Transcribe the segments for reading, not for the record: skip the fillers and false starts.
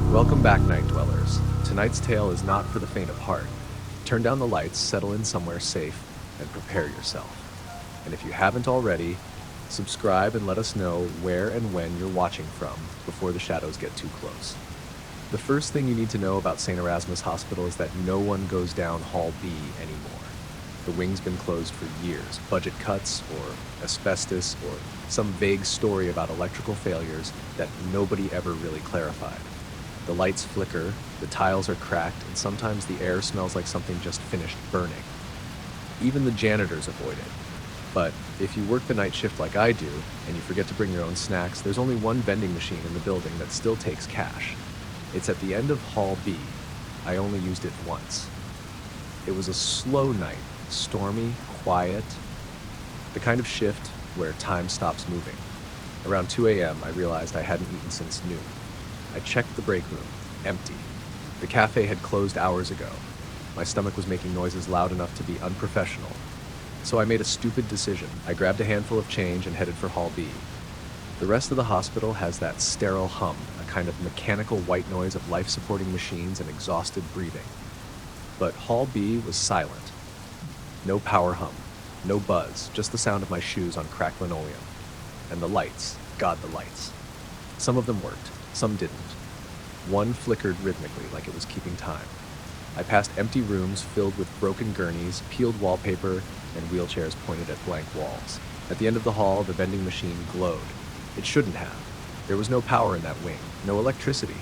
Welcome back, Night Dwellers. Tonight's tale is not for the faint of heart. Turn down the lights, settle in somewhere safe, and prepare yourself. And if you haven't already, subscribe and let us know where and when you're watching from before the shadows get too close. The first thing you need to know about St. Erasmus Hospital is that no one goes down Hall B anymore. The wing's been closed for years. Budget cuts, or asbestos, or some vague story about electrical failures that nobody ever really clarified. The lights flicker, the tiles are cracked, and sometimes the air smells like something just finished burning. Even the janitors avoid it. But if you work the night shift like I do, and you forget to bring your own snacks, there's only one vending machine in the building that still takes cash. It's at the end of Hall B. I only used it once. It was a slow night, stormy, quiet, the kind of shift where time stops moving. Around 2 a.m., I realized I hadn't eaten since noon. I checked the break room, empty. The cafe had closed hours ago. My stomach was making noises loud enough to be unprofessional. So I made a stupid decision. I grabbed a handful of change and headed for Hall B. The rest of the hospital has that sterile hum, a kind of mechanical white noise of life-supporting machines and exhausted breathing. But Hall B was silent. No power hum, no buzz, just the sound of my shoes on cracked linoleum. And the lights, God, the lights. Some of them worked, some didn't. One flickered rhythmically like it was keeping time. I passed empty rooms filled with broken gurneys, peeled wallpaper, and wheelchairs pointed at blank walls. At the end of the hall, the vending machine glowed. It shouldn't have. There was no power in that wing, no electricity.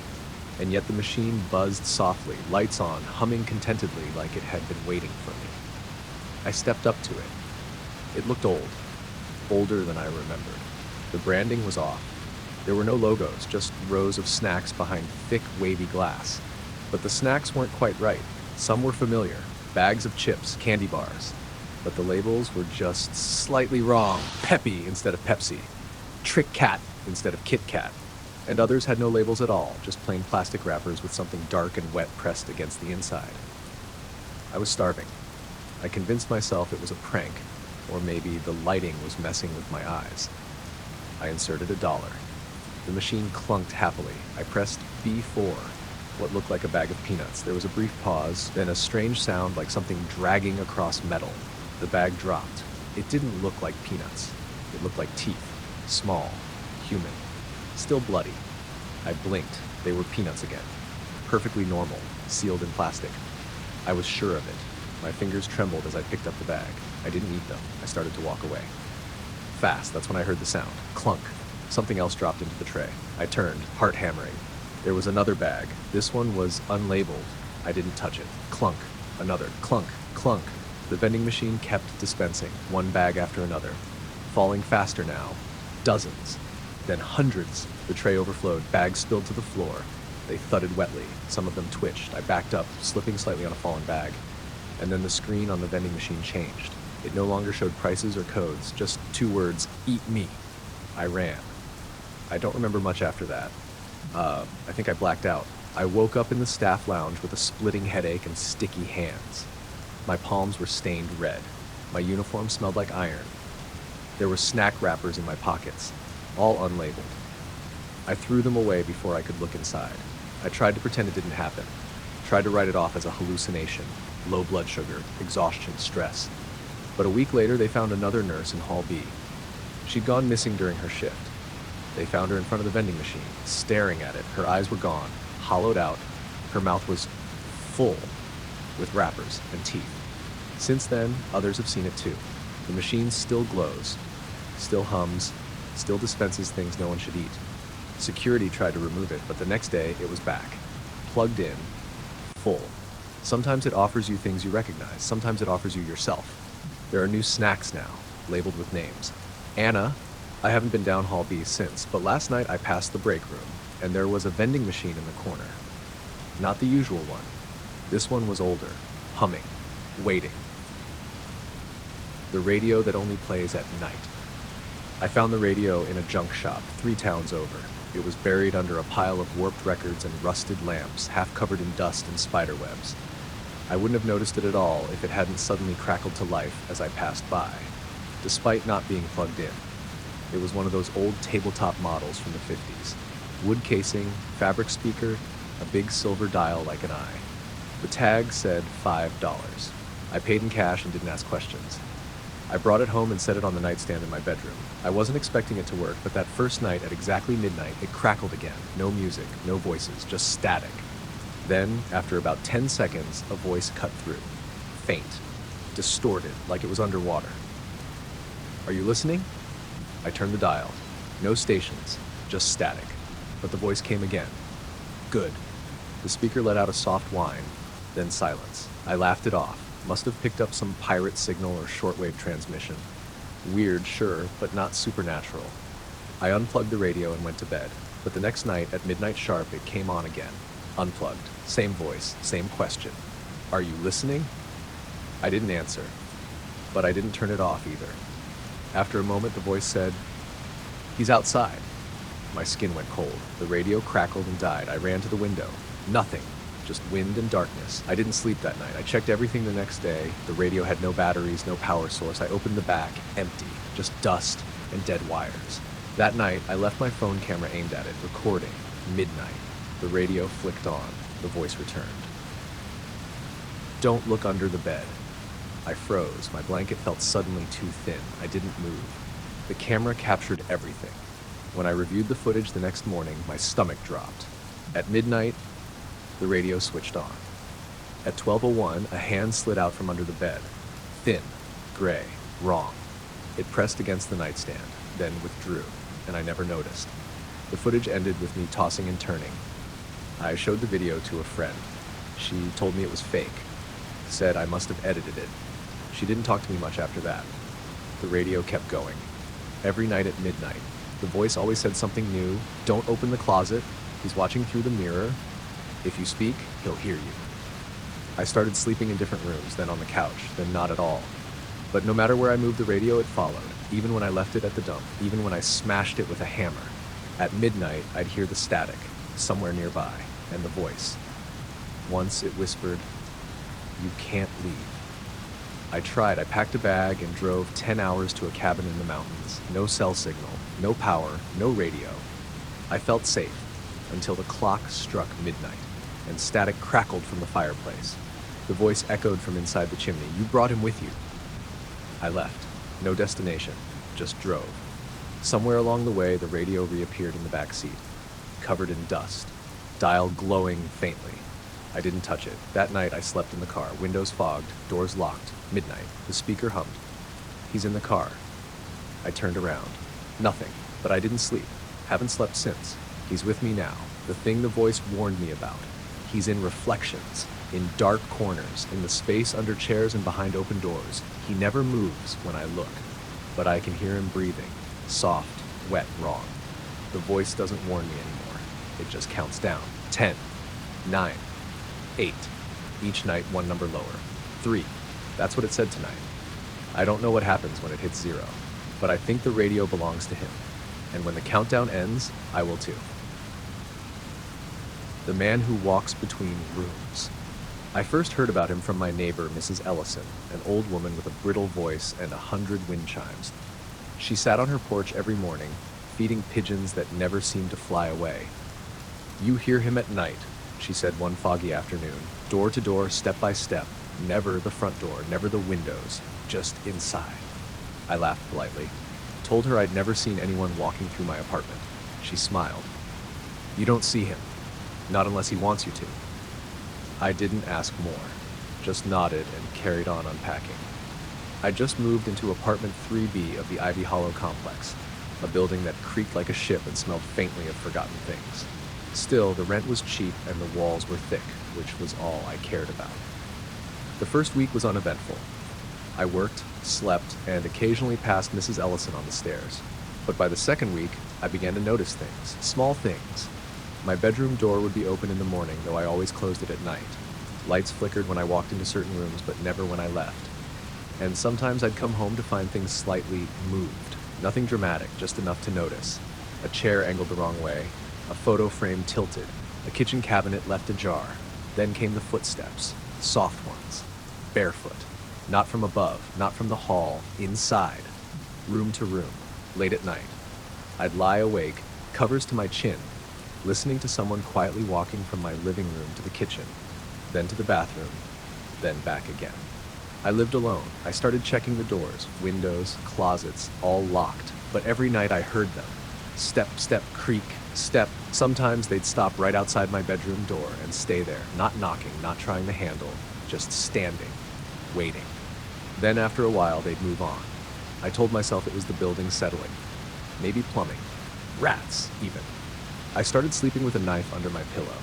And yet the machine buzzed softly, lights on, humming contentedly like it had been waiting for me. I stepped up to it. It looked old, older than I remembered. The branding was off. There were no logos, just rows of snacks behind thick, wavy glass. But the snacks weren't quite right. Some were familiar, bags of chips, candy bars. But the labels were just slightly wrong. Peppy instead of Pepsi. Trick Cat instead of Kit Kat. And others had no labels at all, just plain plastic wrappers with something dark and wet pressed against the inside. I was starving. I convinced myself it was a prank, or maybe the lighting was messing with my eyes. I inserted $1. The machine clunked happily. I pressed B4, what looked like a bag of peanuts. There was a brief pause, then a strange sound like something dragging across metal. The bag dropped. It didn't look like peanuts. It looked like teeth. Small. Human. Still bloody. I blinked. They were peanuts again. Perfectly normal. Sealed in plastic. I was sure of it. My fingers trembled as I picked up the bag. I didn't eat them. I started to walk away. Fast, that's when I heard the sound. Clunk. Something else dropped into the tray. I turned, heart hammering. There was another bag. This one was unlabeled. I didn't touch it. Clunk. Another. Clunk. Clunk. The vending machine kept dispensing, one bag after another. Falling faster now. Dozens. Then hundreds. The tray overflowed. Bags spilled to the floor. They thudded wetly. Some of them twitched. I backed up, slipping slightly on a fallen bag. And then the screen on the vending machine changed. It no longer showed prices or codes, just 2 words, "Eat me." I ran. I don't remember much after that. I think I blacked out. I woke up in the staff lounge with a splitting headache and sticky hands. My palms were stained red. My uniform smelled like iron. There were snack wrappers in my pockets, all unlabeled. I threw them away before I could look inside. I tried to pretend it didn't happen. Tried to write it off as a hallucination, low blood sugar, exhaustion, stress. But a week later, they found another nurse in Hall B. She'd gone missing during her shift. They found her in front of the vending machine, staring at it. Her eyes were gone, hollowed out. Her mouth was full with wrappers and teeth. Since then, others have seen it too. The machine still glows, still hums, still dispenses things no one should eat. Security tried to remove it, but the next day it was back, plugged in, full. Sometimes it offers you things you recognize. Sometimes it offers you yourself. There are new snacks now, labeled with names. Anna. I haven't been down Hall B since, but last night I passed the break room, and there was a vending machine in the corner. Not the usual one. This one was older, humming, waiting. The radio that only plays at night. I found the radio in a junk shop 3 towns over. It was buried under a pile of warped records and rusted lamps, half covered in dust and spider webs. I wouldn't have noticed it at all if it hadn't suddenly crackled to life as I passed by, despite not being plugged in. It was one of those old tabletop models from the 50s. Wood casing, fabric speaker, a big silver dial like an eye. The tag said $5. I paid in cash and didn't ask questions. I brought it home and set it on the nightstand in my bedroom. I wasn't expecting it to work, but that first night at exactly midnight, it crackled again. No music, no voices, just static. Then, after about 10 seconds, a voice cut through. Faint. Distorted, like it was underwater. "Are you listening?" I turned the dial. No stations, just static. But the voice came again. "Good." The speaker let out a soft whine, then silence. I laughed it off. Must have picked up some pirate signal or shortwave transmission. Weird, sure, but not supernatural. I unplugged the radio and went to bed. But the next night, at midnight sharp, it came on again. Unplugged. Same voice, same question. "Are you listening?" I didn't answer. But I didn't turn it off either. After a moment, the voice said, "He's outside." My skin went cold. The radio crackled and died. I ran to the window. Nothing. Just wind and darkness. I didn't sleep that night. I checked everything the next day. The radio had no batteries, no power source. I opened the back. Empty. Just dust and dead wires. That night, I left my phone camera aimed at it, recording. Midnight. The radio flicked on. The voice returned. "Don't look under the bed." I froze. My blanket felt suddenly too thin. I didn't move. The camera captured everything. When I reviewed the footage the next morning, my stomach dropped. At midnight, the radio switched on. At 12:01, a hand slid out from under the bed. Thin, gray, wrong. It pressed against the nightstand, then withdrew, and I never noticed. The footage ended with me tossing and turning. I showed the video to a friend. She told me it was fake. Said I must have edited it. She didn't talk to me much after that. The radio kept going. Every night at midnight, the voice always said something new. "Don't open the closet. He's watching through the mirror. If you speak, he'll hear you." I started sleeping in different rooms, then on the couch, then not at all. But no matter where I moved the radio, it followed, even when I left it at the dump, even when I smashed it with a hammer. At midnight, I'd hear the static, somewhere nearby, and the voice. Once it whispered, "You can't leave." I tried. I packed a bag and drove 10 hours to a cabin in the mountains. No cell signal, no power, no radio. I felt safe until the clock struck midnight and static crackled from the fireplace. The voice echoed from inside the chimney. "You brought him with you." I left. No destination, just drove. Somewhere along the way, the radio reappeared in the back seat, covered in dust, dial glowing faintly. I didn't touch it. That night, I slept in the car, windows fogged, doors locked. Midnight. The speaker hummed. "He's in the car." I turned around. Nothing. But I didn't sleep. Haven't slept since. He's with me now. The thing the voice warned me about. He's in reflections, in dark corners, in the space under chairs and behind open doors. He never moves when I look, but I can hear him breathing. Soft, wet, wrong. The voice doesn't warn me anymore. It just counts down. 10, 9, 8. Each night, one number lower. 3. That's what it said tonight. I don't know what happens when it hits 0, but I think the radio belongs to him. And when the countdown ends, I will too. The man who walks between rooms. I first heard about him from my neighbor, Mrs. Ellison, an old woman with a brittle voice and 100 wind chimes. She sat on her porch every morning, feeding pigeons that never seemed to fly away. "You hear him at night," she said one foggy afternoon, "door to door, step by step. Never the front door, never the windows, just inside." I laughed politely. Told her I'd never seen anyone walking through my apartment. She smiled. "You don't see him. Not unless he wants you to." I didn't ask more, just nodded and carried on unpacking. I just moved into apartment 3B of the Ivy Hollow complex, a building that creaked like a ship and smelled faintly of forgotten things. Still, the rent was cheap and the walls were thick, which was all I cared about. The first week was uneventful. I worked, slept, and occasionally passed Mrs. Ellison on the stairs. But by the second week, I began to notice things, small things. My bedroom door would be open in the morning, though I always closed it at night. Lights flickered when I walked into certain rooms, but never when I left. And sometimes I'd come home to find things slightly moved. Nothing dramatic, just enough to notice. A chair angled the wrong way, a photo frame tilted, a kitchen cabinet left ajar. Then came the footsteps, soft ones, barefoot. Not from above, not from the hall, inside. Room to room, late at night. I'd lie awake, covers to my chin, listening to someone quietly walking from my living room to the kitchen, then to the bathroom, then back again. I lived alone. I started checking the doors, windows, closets, all locked, but every night I heard them. Step, step, creak, step. Sometimes they'd stop right outside my bedroom door and stay there, not knocking, not trying to handle, just standing, waiting. Then after a while, they'd move on. I told myself it was the building settling. Maybe plumbing. Rats, even. I started sleeping with a knife under my pillow.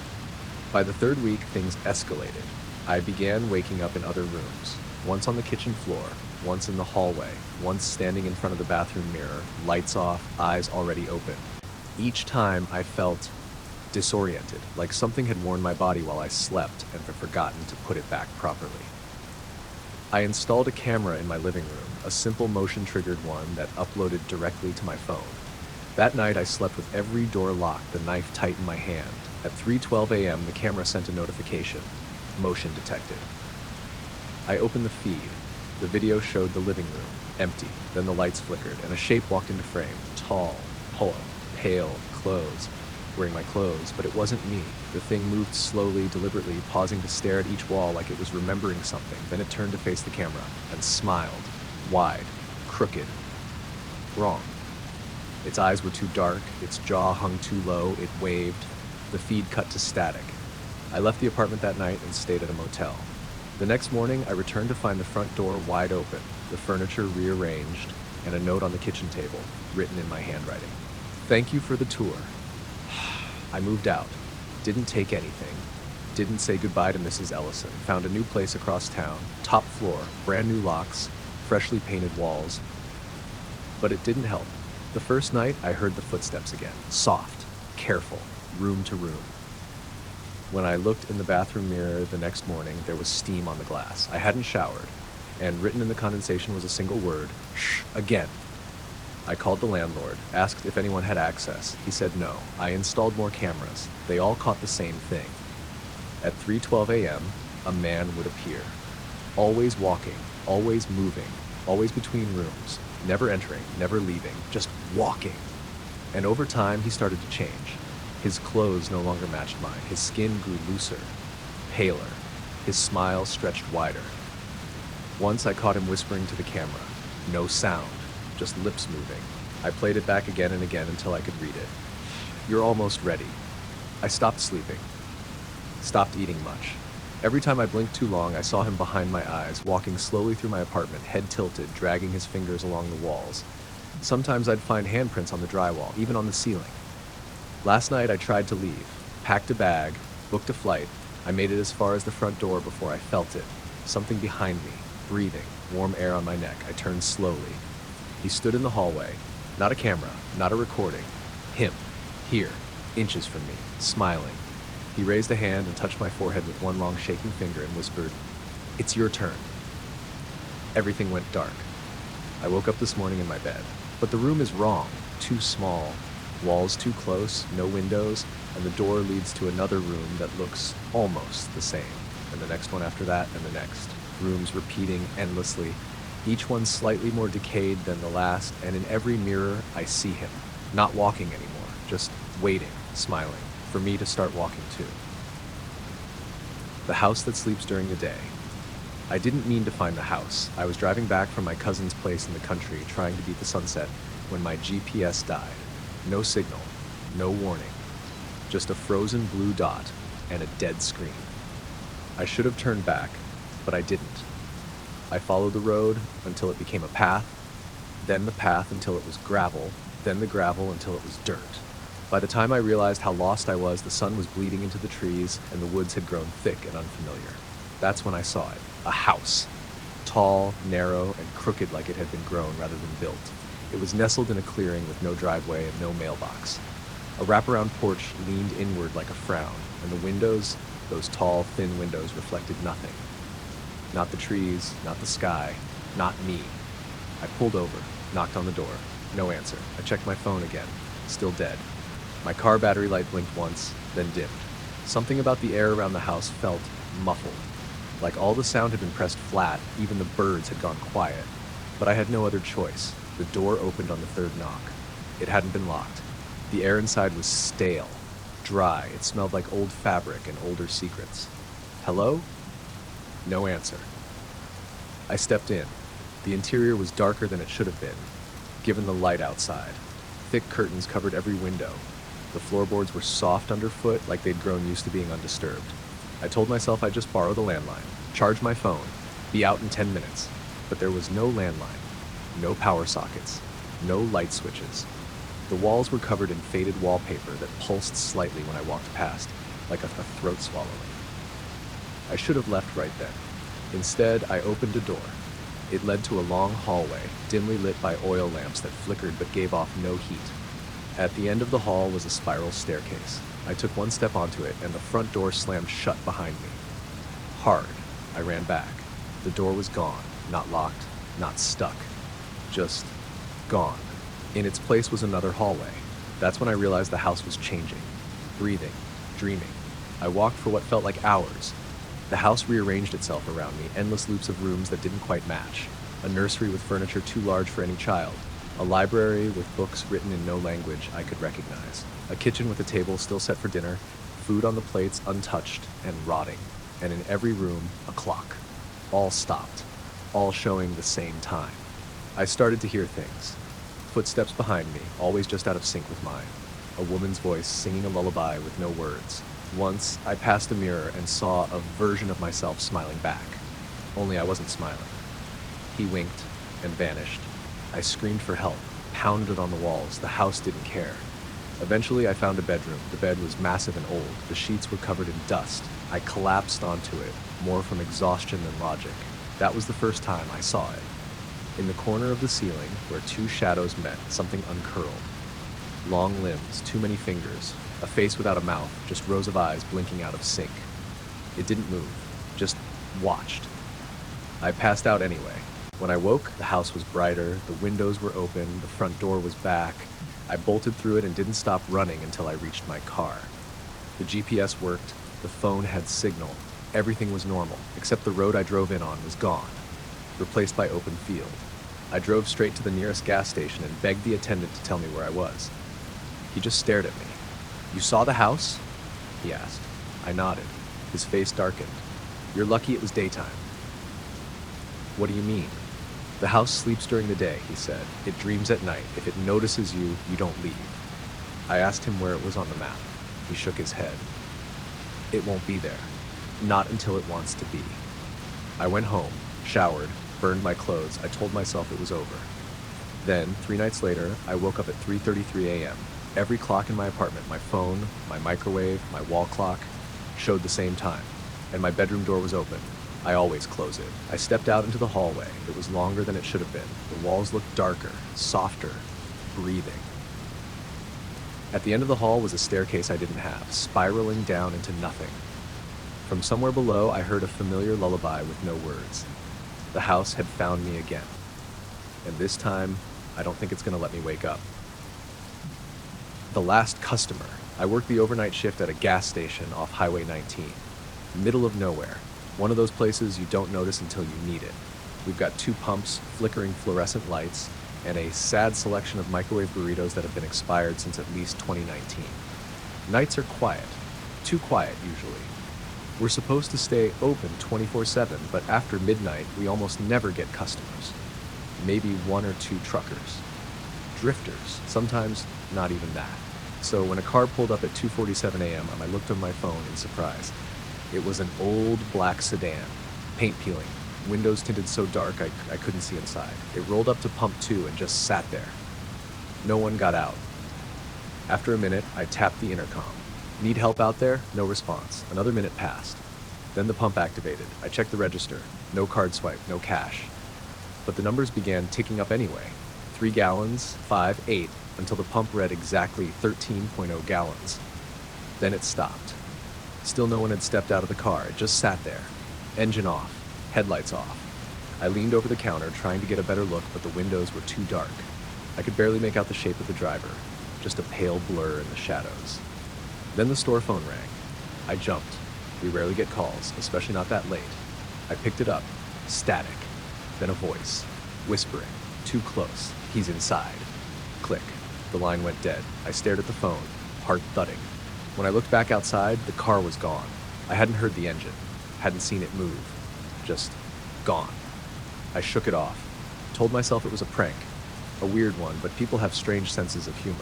By the third week, things escalated. I began waking up in other rooms, once on the kitchen floor, once in the hallway, once standing in front of the bathroom mirror, lights off, eyes already open. Each time I felt disoriented, like something had worn my body while I slept and had forgotten to put it back properly. I installed a camera in my living room, a simple motion-triggered one that uploaded directly to my phone. That night I slept with every door locked, the knife tight in my hand. At 3:12 a.m. the camera sent a notification. Motion detected. I opened the feed. The video showed the living room, empty. Then the lights flickered, and a shape walked into frame. Tall, pale, clothes. Wearing my clothes, but it wasn't me. The thing moved slowly, deliberately, pausing to stare at each wall like it was remembering something. Then it turned to face the camera and smiled. Wide, crooked, wrong. Its eyes were too dark, its jaw hung too low, it waved. The feed cut to static. I left the apartment that night and stayed at a motel. The next morning, I returned to find the front door wide open, the furniture rearranged, and a note on the kitchen table, written in my handwriting. Thank you for the tour. I moved out, didn't take anything, didn't say goodbye to Mrs. Ellison, found a new place across town, top floor, brand new locks, freshly painted walls. But it didn't help. The first night, I heard the footsteps again, soft, careful, room to room. When I looked in the bathroom mirror the next morning, there was steam on the glass. I hadn't showered, and written in the condensation was a single word, shh, again. I called the landlord, asked if anyone had access. He said no. I installed more cameras. They all caught the same thing. At 3:12 a.m., a man would appear. Always walking, always moving, always between rooms, never entering, never leaving, just walking. And over time, he started to change. His clothes no longer matched mine. His skin grew looser, paler. His smile stretched wider. Once I caught him whispering to the camera. No sound, just lips moving. I played it back again and again until I could read it. You're almost ready. I stopped sleeping. Stopped eating much. Every time I blinked too long, I saw him behind my eyes, walking slowly through my apartment, head tilted, dragging his fingers along the walls. Sometimes I'd find handprints on the drywall, even on the ceiling. Last night I tried to leave, packed a bag, booked a flight. I made it as far as the front door before I felt it. Something behind me, breathing, warm air on my neck. I turned slowly. He stood in the hallway. Not a camera, not a recording. Him, here, inches from me, smiling. He raised a hand and touched my forehead with one long shaking finger and whispered, "It's your turn." Everything went dark. I woke up this morning in my bed. But the room is wrong, too small. Walls too close, no windows, and the door leads to another room that looks almost the same, and the next one after that, and the next. Rooms repeating endlessly, each one slightly more decayed than the last, and in every mirror I see him, not walking anymore, just waiting, smiling, for me to start walking too. The house that sleeps during the day. I didn't mean to find the house. I was driving back from my cousin's place in the country, trying to beat the sunset, when my GPS died. No signal, no warning, just a frozen blue dot and a dead screen. I should have turned back, but I didn't. I followed the road until it became a path, then the path until it was gravel, then the gravel until it was dirt. By the time I realized how lost I was, the sun was bleeding into the trees and the woods had grown thick and unfamiliar. That's when I saw it, a house, tall, narrow, and crooked like it had been grown rather than built. It was nestled in a clearing with no driveway and no mailbox. A wraparound porch leaned inward like a frown, and the windows, those tall, thin windows, reflected nothing. Not the trees, not the sky, not me. I pulled over, knocked on the door. No answer. I checked my phone again. Still dead. My car battery light blinked once, then dimmed. Something about the air around the house felt muffled. Like all the sound had been pressed flat, even the birds had gone quiet. But I had no other choice. The door opened on the third knock. It hadn't been locked. The air inside was stale, Dry, it smelled like old fabric and older secrets. Hello? No answer. I stepped in. The interior was darker than it should have been, given the light outside. Thick curtains covered every window. The floorboards were soft underfoot, like they'd grown used to being undisturbed. I told myself I'd just borrow the landline, charge my phone, be out in 10 minutes. But there was no landline, no power sockets, no light switches. The walls were covered in faded wallpaper that pulsed slightly when I walked past, like a throat swallowing. I should have left right then. Instead, I opened a door. It led to a long hallway, dimly lit by oil lamps that flickered but gave off no heat. At the end of the hall was a spiral staircase. I took one step onto it, and the front door slammed shut behind me. Hard, I ran back. The door was gone, not locked, not stuck. Just gone. In its place was another hallway. That's when I realized the house was changing, breathing, dreaming. I walked for what felt like hours. The house rearranged itself around me, endless loops of rooms that didn't quite match. A nursery with furniture too large for any child. A library with books written in no language I could recognize. A kitchen with a table still set for dinner, food on the plates untouched and rotting. And in every room, a clock. All stopped, all showing the same time. I started to hear things. Footsteps behind me, always just out of sync with mine. A woman's voice singing a lullaby with no words. Once, I passed a mirror and saw a version of myself smiling back. Only I wasn't smiling. He winked and vanished. I screamed for help, pounded on the walls. The house didn't care. Eventually, I found a bedroom. The bed was massive and old. The sheets were covered in dust. I collapsed onto it, more from exhaustion than logic. That was the first time I saw it. In the corner of the ceiling, where two shadows met, something uncurled. Long limbs, too many fingers, a face without a mouth, just rows of eyes blinking out of sync. It didn't move, just watched. I passed out anyway. When I woke, the house was brighter, the windows were open, the front door was back. I bolted through it and didn't stop running until I reached my car. The GPS worked, the phone had signal, everything was normal, except the road I drove in on was gone, replaced by open field. I drove straight to the nearest gas station and begged the attendant to tell me where I was. He just stared at me. "You saw the house?" he asked. I nodded. His face darkened. "You're lucky it was daytime." "What do you mean?" "The house sleeps during the day," he said. "It dreams at night. If it notices you, you don't leave." I asked him where it was on the map. He shook his head. "It won't be there. Not until it wants to be." I went home, showered, burned my clothes. I told myself it was over. Then, 3 nights later, I woke up at 3:33 a.m. Every clock in my apartment, my phone, my microwave, my wall clock, showed the same time, and my bedroom door was open. I always close it. I stepped out into the hallway. It was longer than it should have been. The walls looked darker, softer, breathing. At the end of the hall was a staircase I didn't have, spiraling down into nothing. From somewhere below, I heard a familiar lullaby with no words. The house had found me again. And this time, I don't think it's going to let me wake up. The last customer. I worked the overnight shift at a gas station off Highway 19. Middle of nowhere. One of those places you don't notice until you need it. We've got 2 pumps, flickering fluorescent lights, and a sad selection of microwave burritos that have been expired since at least 2019. Nights are quiet. Too quiet, usually. We're supposed to stay open 24/7, but after midnight, we almost never get customers. Maybe 1 or 2 truckers. Drifters, sometimes not even that. So when a car pulled up at 2:47 a.m., I looked on my phone in surprise. It was an old black sedan, paint peeling, windows tinted so dark I couldn't see inside. It rolled up to pump 2 and just sat there. No one got out. After a minute, I tapped the intercom. "Need help out there?" No response. Another minute passed. Then the pump activated. I checked the register. No card swipe, no cash. But the numbers began ticking up anyway. 3 gallons, 5, 8, until the pump read exactly 13.0 gallons. Then it stopped. Still no one had stepped out of the car. It just sat there. Engine off. Headlights off. I leaned over the counter, trying to get a better look, but the windows were too dark. I could barely make out the shape of the driver. Just a pale blur in the shadows. Then the store phone rang. I jumped. We rarely get calls, especially not that late. I picked it up. Static. Then a voice. Whispering. Too close. "He's inside." Click. The line went dead. I stared at the phone, heart thudding. When I looked back outside, the car was gone. I hadn't heard the engine, hadn't seen it move. Just gone. I shook it off, told myself it was a prank. A weird one, but people have strange senses of humor.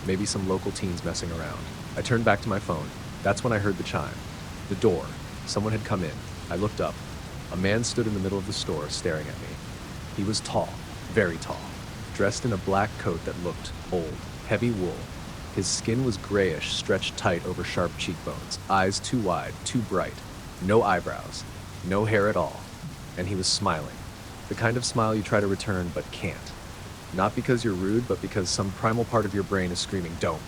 Maybe some local teens messing around. I turned back to my phone. That's when I heard the chime. The door. Someone had come in. I looked up. A man stood in the middle of the store, staring at me. He was tall, very tall, dressed in a black coat that looked old, heavy wool. His skin was grayish, stretched tight over sharp cheekbones, eyes too wide, too bright, no eyebrows, no hair at all. And he was smiling. The kind of smile you try to return but can't. Not because you're rude, but because some primal part of your brain is screaming, don't.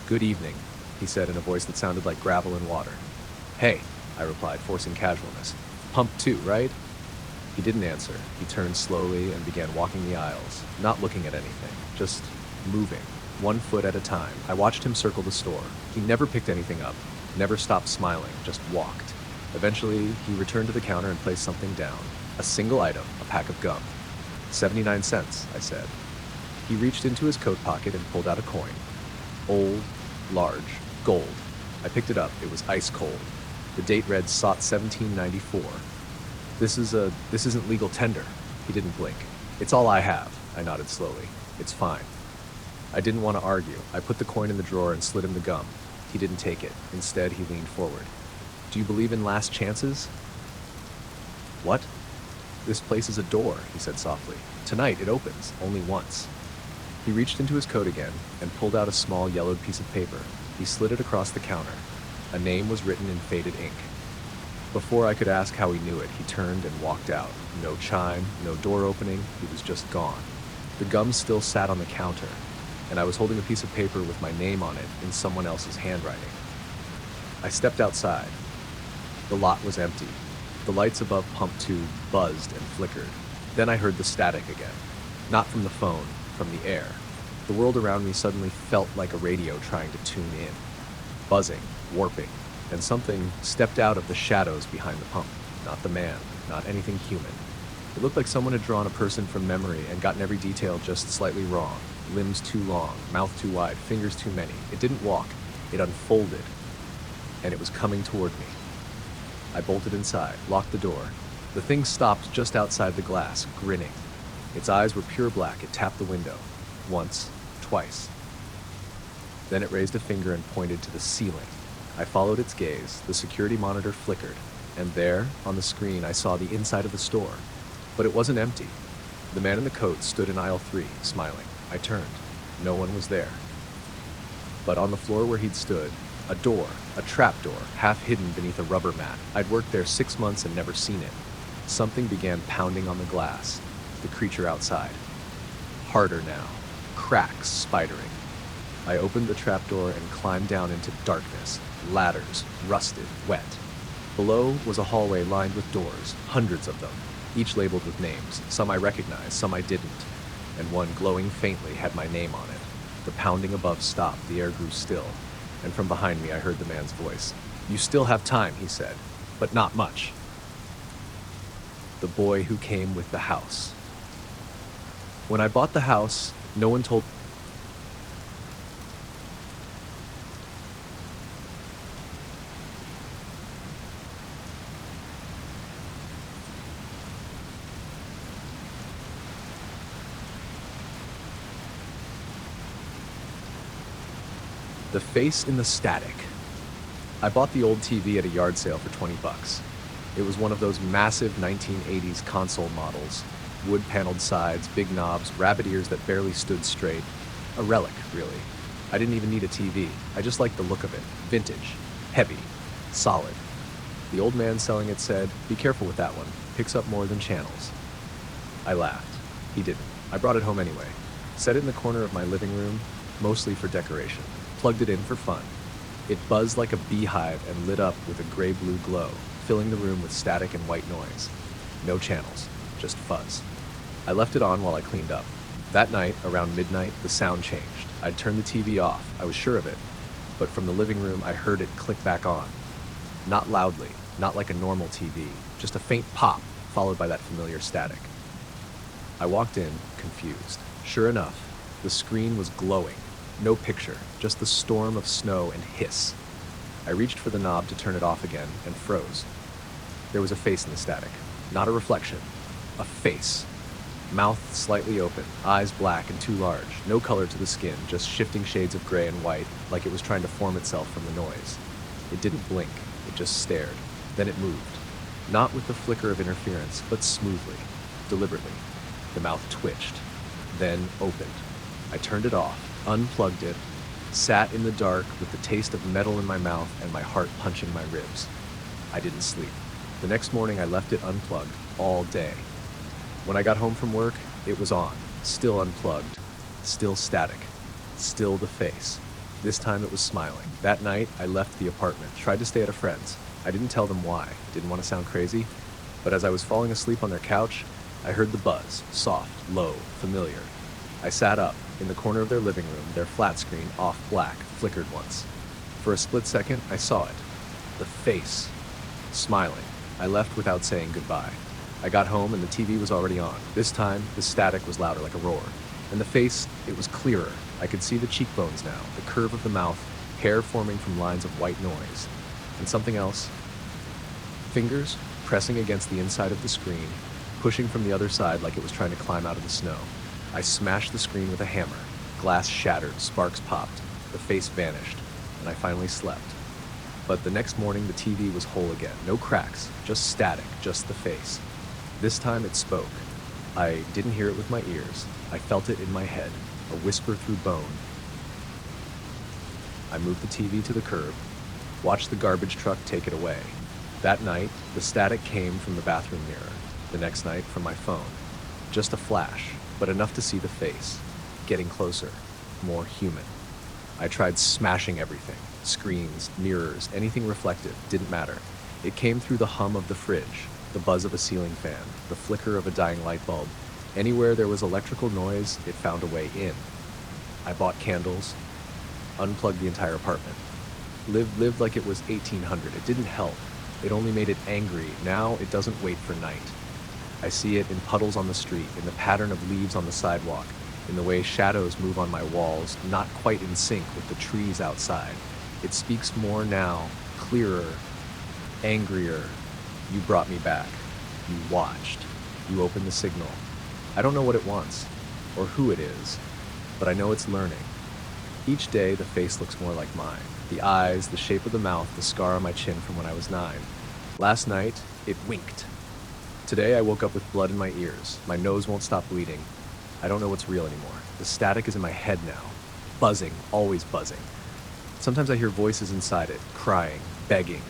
Good evening, he said in a voice that sounded like gravel and water. Hey, I replied, forcing casualness. Pump 2, right? He didn't answer. He turned slowly and began walking the aisles, not looking at anything, just moving, 1 foot at a time. I watched him circle the store. He never picked anything up, never stopped smiling, just walked. Eventually, he returned to the counter and placed something down. A single item, a pack of gum. 79 cents, I said. He reached into his coat pocket and pulled out a coin. Old, large, gold. I picked it up. It was ice cold. The date read Sot 1794. This isn't legal tender. He didn't blink. It's all I have, I nodded slowly. It's fine. I didn't want to argue. I put the coin in the drawer and slid him the gum. He didn't take it. Instead, he leaned forward. Do you believe in last chances? What? This place is a door, he said softly. Tonight it opens, only once. He reached into his coat again and pulled out a small yellowed piece of paper. He slid it across the counter. A name was written in faded ink. Before I could ask how he knew it, he turned and walked out. No chime, no door opening, he was just gone. The gum still sat on the counter, and I was holding a piece of paper with my name on it in someone else's handwriting. I stepped outside. The lot was empty. The lights above Pump 2 buzzed and flickered. Then I heard the static again. Not from the phone, from the air. The world around me suddenly felt like a radio trying to tune in. Buzzing, warping, and something stepped out of the shadows behind the pump. Not the man, not anything human. It looked like someone had drawn a person from memory and gotten every detail just slightly wrong. Limbs too long, mouth too wide, fingers too many. It didn't walk, it unfolded, and it was coming toward me. I bolted inside, locked the door. The thing stopped just outside the glass, grinning. Its eyes were pure black. It tapped the window. Once, twice. Then it raised a finger and pointed to the ceiling. I followed its gaze. The security monitor flickered, and there, on the screen, I saw the inside of the store. But it wasn't empty. The man in the coat stood in aisle 3, smiling. I turned. No one was there. But on the floor where he'd stood, a door, a trap door, half hidden beneath a rubber mat. I'd worked there 6 months and never seen it. Something began pounding on the glass. The creature outside. Harder now. Cracks spidering. I opened the trapdoor and climbed down into darkness. Ladders, rusted, wet. Below was a hallway lined with doors, hundreds of them, each labeled with names. Some I recognized, some I didn't, and one glowing faintly had my name on it. The pounding above stopped, the air grew still, and from behind me I heard the man's voice. "You still have time," he said, "but not much." The boy who came with the house. When I bought the house, no one told the face in the static. I bought the old TV at a yard sale for $20. It was one of those massive 1980s console models. Wood-paneled sides, big knobs, rabbit ears that barely stood straight. A relic, really. I didn't even need a TV. I just liked the look of it. Vintage. Heavy. Solid. The old man selling it said, "Be careful with that one. Picks up more than channels." I laughed. He didn't. I brought it home anyway. Set it in the corner of my living room, mostly for decoration. Plugged it in for fun. It buzzed like a beehive and lit up with a gray-blue glow, filling the room with static and white noise. No channels, just fuzz. I left it on while I cleaned up. That night, around midnight, the sound changed. I'd turned the TV off, I was sure of it, but from the living room I heard it click back on. Not loudly, not like a normal TV, just a faint pop, followed by that familiar static. I walked in, confused. Sure enough, the screen was glowing. No picture, just the storm of snow and hiss. I reached for the knob to turn it off again and froze. There was a face in the static. Not a reflection. A face. Mouth slightly open, eyes black and too large, no color to the skin, just shifting shades of gray and white, like it was trying to form itself from the noise. It didn't blink, it just stared. Then it moved. Not with the flicker of interference, but smoothly, deliberately. The mouth twitched, then opened. I turned it off, unplugged it, sat in the dark with the taste of metal in my mouth and my heart punching my ribs. I didn't sleep. The next morning I left it unplugged all day. When I got home from work, it was on, still unplugged, still static, still the face. This time it was smiling. That night, I left the apartment, tried to stay at a friend's. I didn't tell them why, didn't want to sound crazy, but as I was falling asleep on their couch, I heard the buzz, soft, low, familiar. I sat up. In the corner of their living room, their flat screen, off black, flickered once. For a split second, I saw it. The face. Smiling. I left without saying goodbye. I got home and the TV was already on. This time, the static was louder like a roar. And the face, it was clearer. I could see the cheekbones now, the curve of the mouth, hair forming from lines of white noise. And something else. Fingers pressing against the inside of the screen, pushing from the other side like it was trying to climb out of the snow. I smashed the screen with a hammer. Glass shattered, sparks popped, the face vanished, and I finally slept. But the next morning, the TV was whole again. No cracks, just static, just the face. This time it spoke. I didn't hear it with my ears. I felt it in my head, a whisper through bone. I moved the TV to the curb, watched the garbage truck take it away. That night, the static came from the bathroom mirror. The next night, from my phone. Just a flash, but enough to see the face. Getting closer, more human. I tried smashing everything. Screens, mirrors, anything reflective, didn't matter. It came through the hum of the fridge, the buzz of a ceiling fan, the flicker of a dying light bulb. Anywhere there was electrical noise, it found a way in. I bought candles, unplugged the entire apartment. Lived like it was 1800. It didn't help. It only made it angry. Now it doesn't wait for night. I see it in puddles on the street, in the pattern of leaves on the sidewalk, in the way shadows move on my walls, not quite in sync with the trees outside. It speaks more now, clearer, angrier. You brought me back. You watched. You opened the signal. I don't know what it wants, or who it is, but I know it's learning. Each day, the face looks more like mine. The eyes, the shape of the mouth, the scar on my chin from when I was 9. Last night, it winked. Today, I woke up with blood in my ears. My nose won't stop bleeding. I don't know what's real anymore. The static is in my head now. Buzzing, always buzzing. Sometimes I hear voices inside it, crying, begging,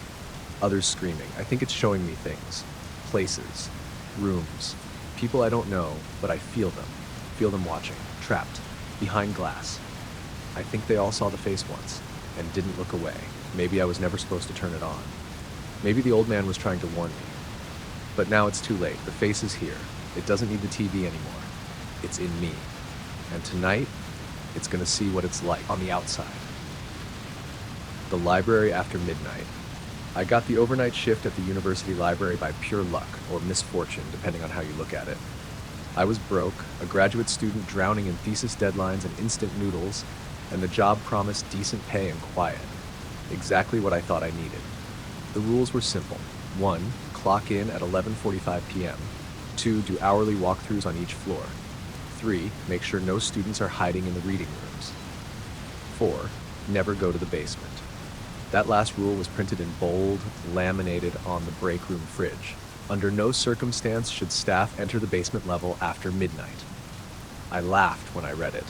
others screaming. I think it's showing me things. Places, rooms, people I don't know, but I feel them watching, trapped, behind glass. I think they all saw the face once, and didn't look away. Maybe I was never supposed to turn it on. Maybe the old man was trying to warn me. But now it's too late. The face is here. It doesn't need the TV anymore. It's in me. And tonight, it's gonna see what it's like on the outside. The library after midnight. I got the overnight shift at the university library by pure luck, or misfortune, depending on how you look at it. I was broke, a graduate student drowning in thesis deadlines and instant noodles, and the job promised decent pay and quiet. Exactly what I thought I needed. The rules were simple. 1, clock in at 11:45 p.m. 2, do hourly walkthroughs on each floor. 3, make sure no students are hiding in the reading rooms. 4, never go to the basement. That last rule was printed in bold, laminated on the break room fridge. Under no circumstance should staff enter the basement level after midnight. I laughed when I read it.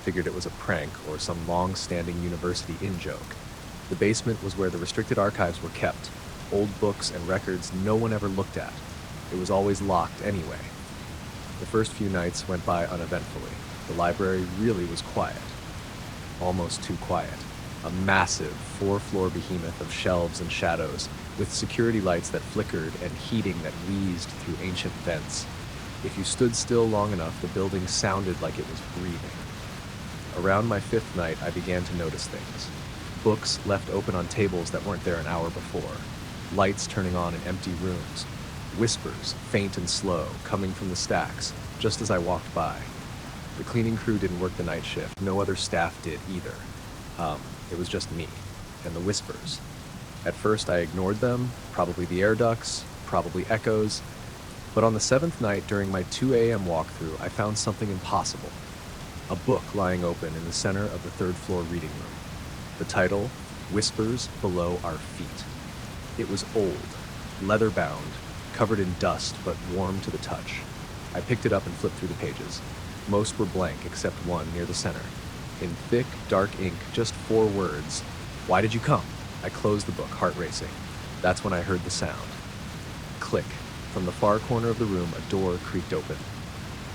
Figured it was a prank or some long-standing university in-joke. The basement was where the restricted archives were kept, old books and records no one ever looked at. It was always locked anyway. The first few nights went by uneventfully. The library really was quiet. Almost too quiet. A massive 4-floor behemoth of shelves and shadows, with security lights that flickered and heating that wheezed through ancient vents. If you stood still long enough, the building sounded like it was breathing. Around my 5th night, I began to notice things. Books left open on tables that weren't there an hour before. Lights turning on in empty rooms. Whispers, faint and slow, coming from the stacks, just as I walked by. The cleaning crew didn't work the night shift. No other staff did either. It was just me. and the whispers. At first, I ignored them, probably the air ducts, probably echoes, but on the seventh night during my 2 a.m. walkthrough, I found something impossible. A book lying open in the center of the third floor reading room. The title, Whispers Below Our Feet. It was old, leather-bound, covered in dust but warm to the touch. I picked it up and flipped through the pages. Most were blank except one near the center. In thick, dark ink, just 4 words. Why did you come? I closed the book, heart racing. That's when I heard the sound. Click. From the far corner of the room, a door creaked open.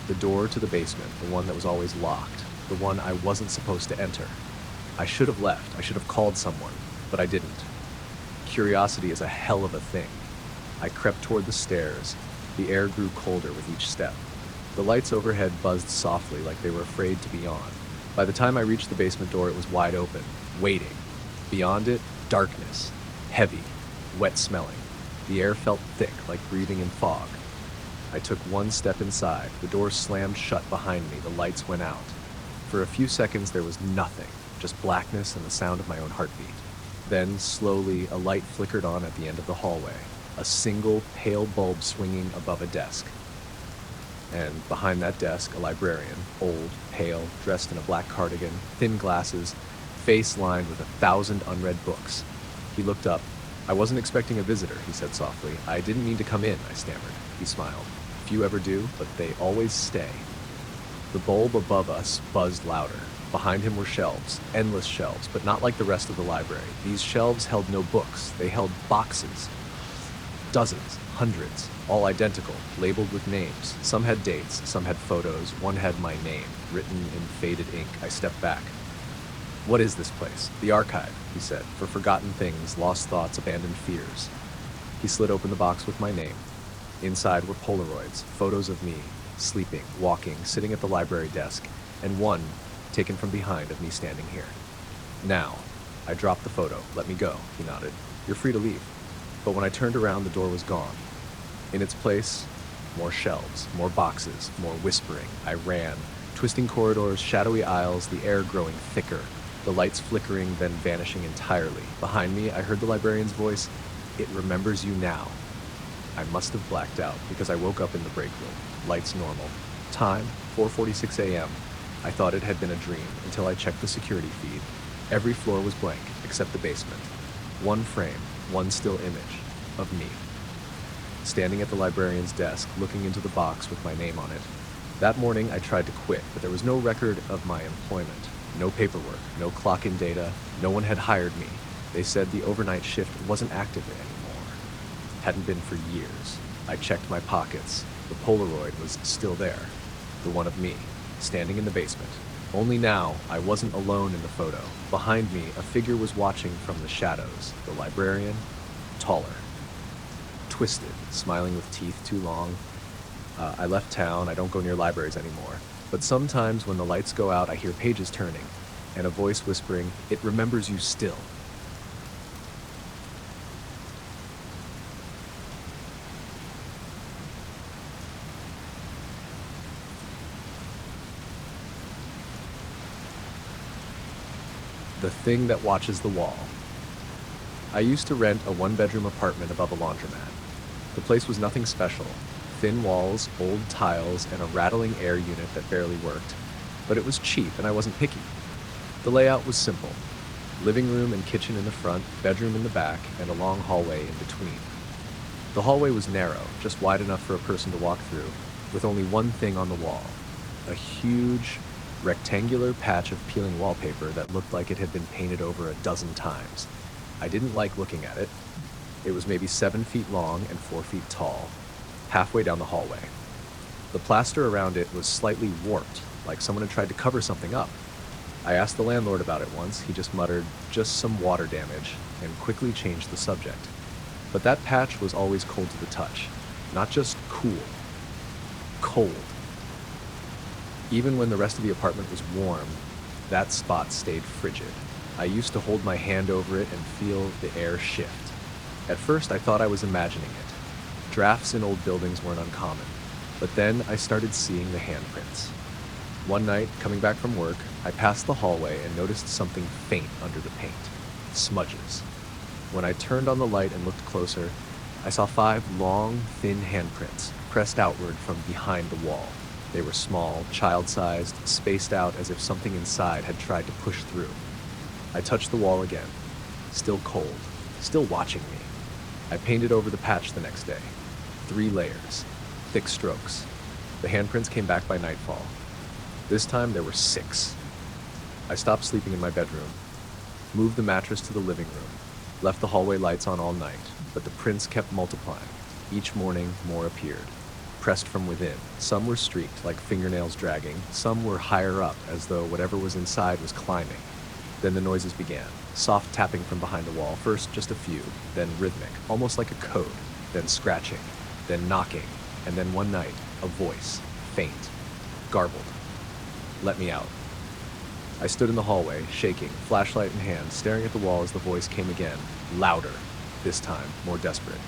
The door to the basement, the one that was always locked, the one I wasn't supposed to enter. I should have left. I should have called someone, but I didn't. Curiosity is a hell of a thing. I crept toward the stairs. The air grew colder with each step. The lights overhead buzzed softly like they were afraid to be on. By the time I reached the basement door, it was wide open, waiting. Beyond it, darkness, heavy, wet-smelling. The air felt thick, like breathing in fog. I took one step inside. The door slammed shut behind me. The lights went out. For a few seconds, there was nothing, just blackness and the sound of my own heartbeat. Then, slowly, a light flickered on at the end of the hallway, a single pale bulb swinging above a desk. And behind that desk, a librarian, old, pale, dressed in a black cardigan, thin glasses, face lined with 1,000 unread books. He looked up. I wasn't expecting a visitor, he said softly. I didn't mean to come in, I stammered. He smiled. Few ever do, but they always stay. The bulb above us buzzed louder. Behind him were shelves, endless shelves, but not like the rest of the library. These shelves held no books. They held boxes. Dozens, hundreds, all identical, labeled with names. Some had dates, some had photos, one had my name, written in faded ink. I stepped back. What is this place? The archive, he said, for forgotten things, lost thoughts, abandoned fears. He slid open the box with my name. Inside were Polaroids, photos of me, sleeping, walking, sitting at the library desk, and one, taken from behind, of me standing here. Now, I dropped the photo. Let me go, he nodded. You're free to leave. But when I turned around, the door was gone. In its place, more shelves, more boxes, more whispering. I ran, twisting corridors, shadowy aisles, the air growing thicker, the lights flickering, then vanishing entirely. Behind me, I heard the librarian's voice. It remembers you now. I must have blacked out because I woke up in the break room. Lights normal. Time, 4:46 a.m. I thought it had been a dream until I checked the security feed. Every floor was blank except the basement. One frame, one still image of me. Standing at the librarian's desk, looking into the box with my name on it. That morning, I tried to quit, but there was no record of my employment. No paperwork, no clock-in data. No one had hired me. They said the overnight shift wasn't active anymore. Hadn't been for years. I checked my pockets. The Polaroid was still there. The one of me, standing in the basement. Only now, I wasn't alone in the photo. Behind me, a figure was watching from the shadows. The librarian, taller. Twisted, smiling with teeth too long. I left town. I don't go near libraries anymore. But sometimes when the lights go out, I hear pages turning, and a voice whispering, "It remembers you still." The thing that watches the wall. I used to rent a 1-bedroom apartment above a laundromat. The place was nothing special. Thin walls, old tiles, and a rattling air unit that barely worked. But it was cheap, and I wasn't picky. The layout was simple. Living room and kitchen in the front, bedroom in the back, and a long hallway in between. The hallway was narrow, just wide enough for a person to walk through, with only one thing on the wall. A huge, rectangular patch of peeling wallpaper that looked like it had been painted over a dozen times. I didn't like looking at it. It was maybe 7 feet long and 4 feet tall, halfway down the hallway. The plaster around it was slightly warped, like someone had tried to cover something up. I asked the landlord about it once. He just muttered, "Just some water damage," and quickly changed the subject. But that patch was always cold to the touch. Not just cool. Cold. Even when the rest of the apartment was warm, that spot stayed frigid. I used to hold my hand over it and feel the air shift. At first, I thought I was imagining it. Drafts in old buildings weren't uncommon. But then I started seeing the handprints. One night, coming back from work, I passed the hallway and noticed something faint under the paint. smudges. When I turned on the light and looked closer, I saw 5 long, thin handprints pressed outward from behind the wall. They were small, child-sized, spaced out as if something inside had tried to push through. I touched the wall again. Still cold, still watching me. I painted over the patch the next day. 3 layers, thick strokes. The handprints came back by nightfall. This time there were 6. I stopped sleeping in my bedroom, moved the mattress to the living room, left the hallway lights on all night, but the prints kept multiplying. Each morning, more appeared, pressed from within. Some were streaked, like fingernails dragging. Some were higher up, as though whatever was inside was climbing. Then the noises began, soft tapping from behind the wall, first just a few, then rhythmic, almost like a code, then scratching, then knocking, and then one night, a voice, faint, garbled. Let me out. I stood in the hallway, shaking, flashlight in hand, staring at the wall as the voice came again, louder, this time more desperate.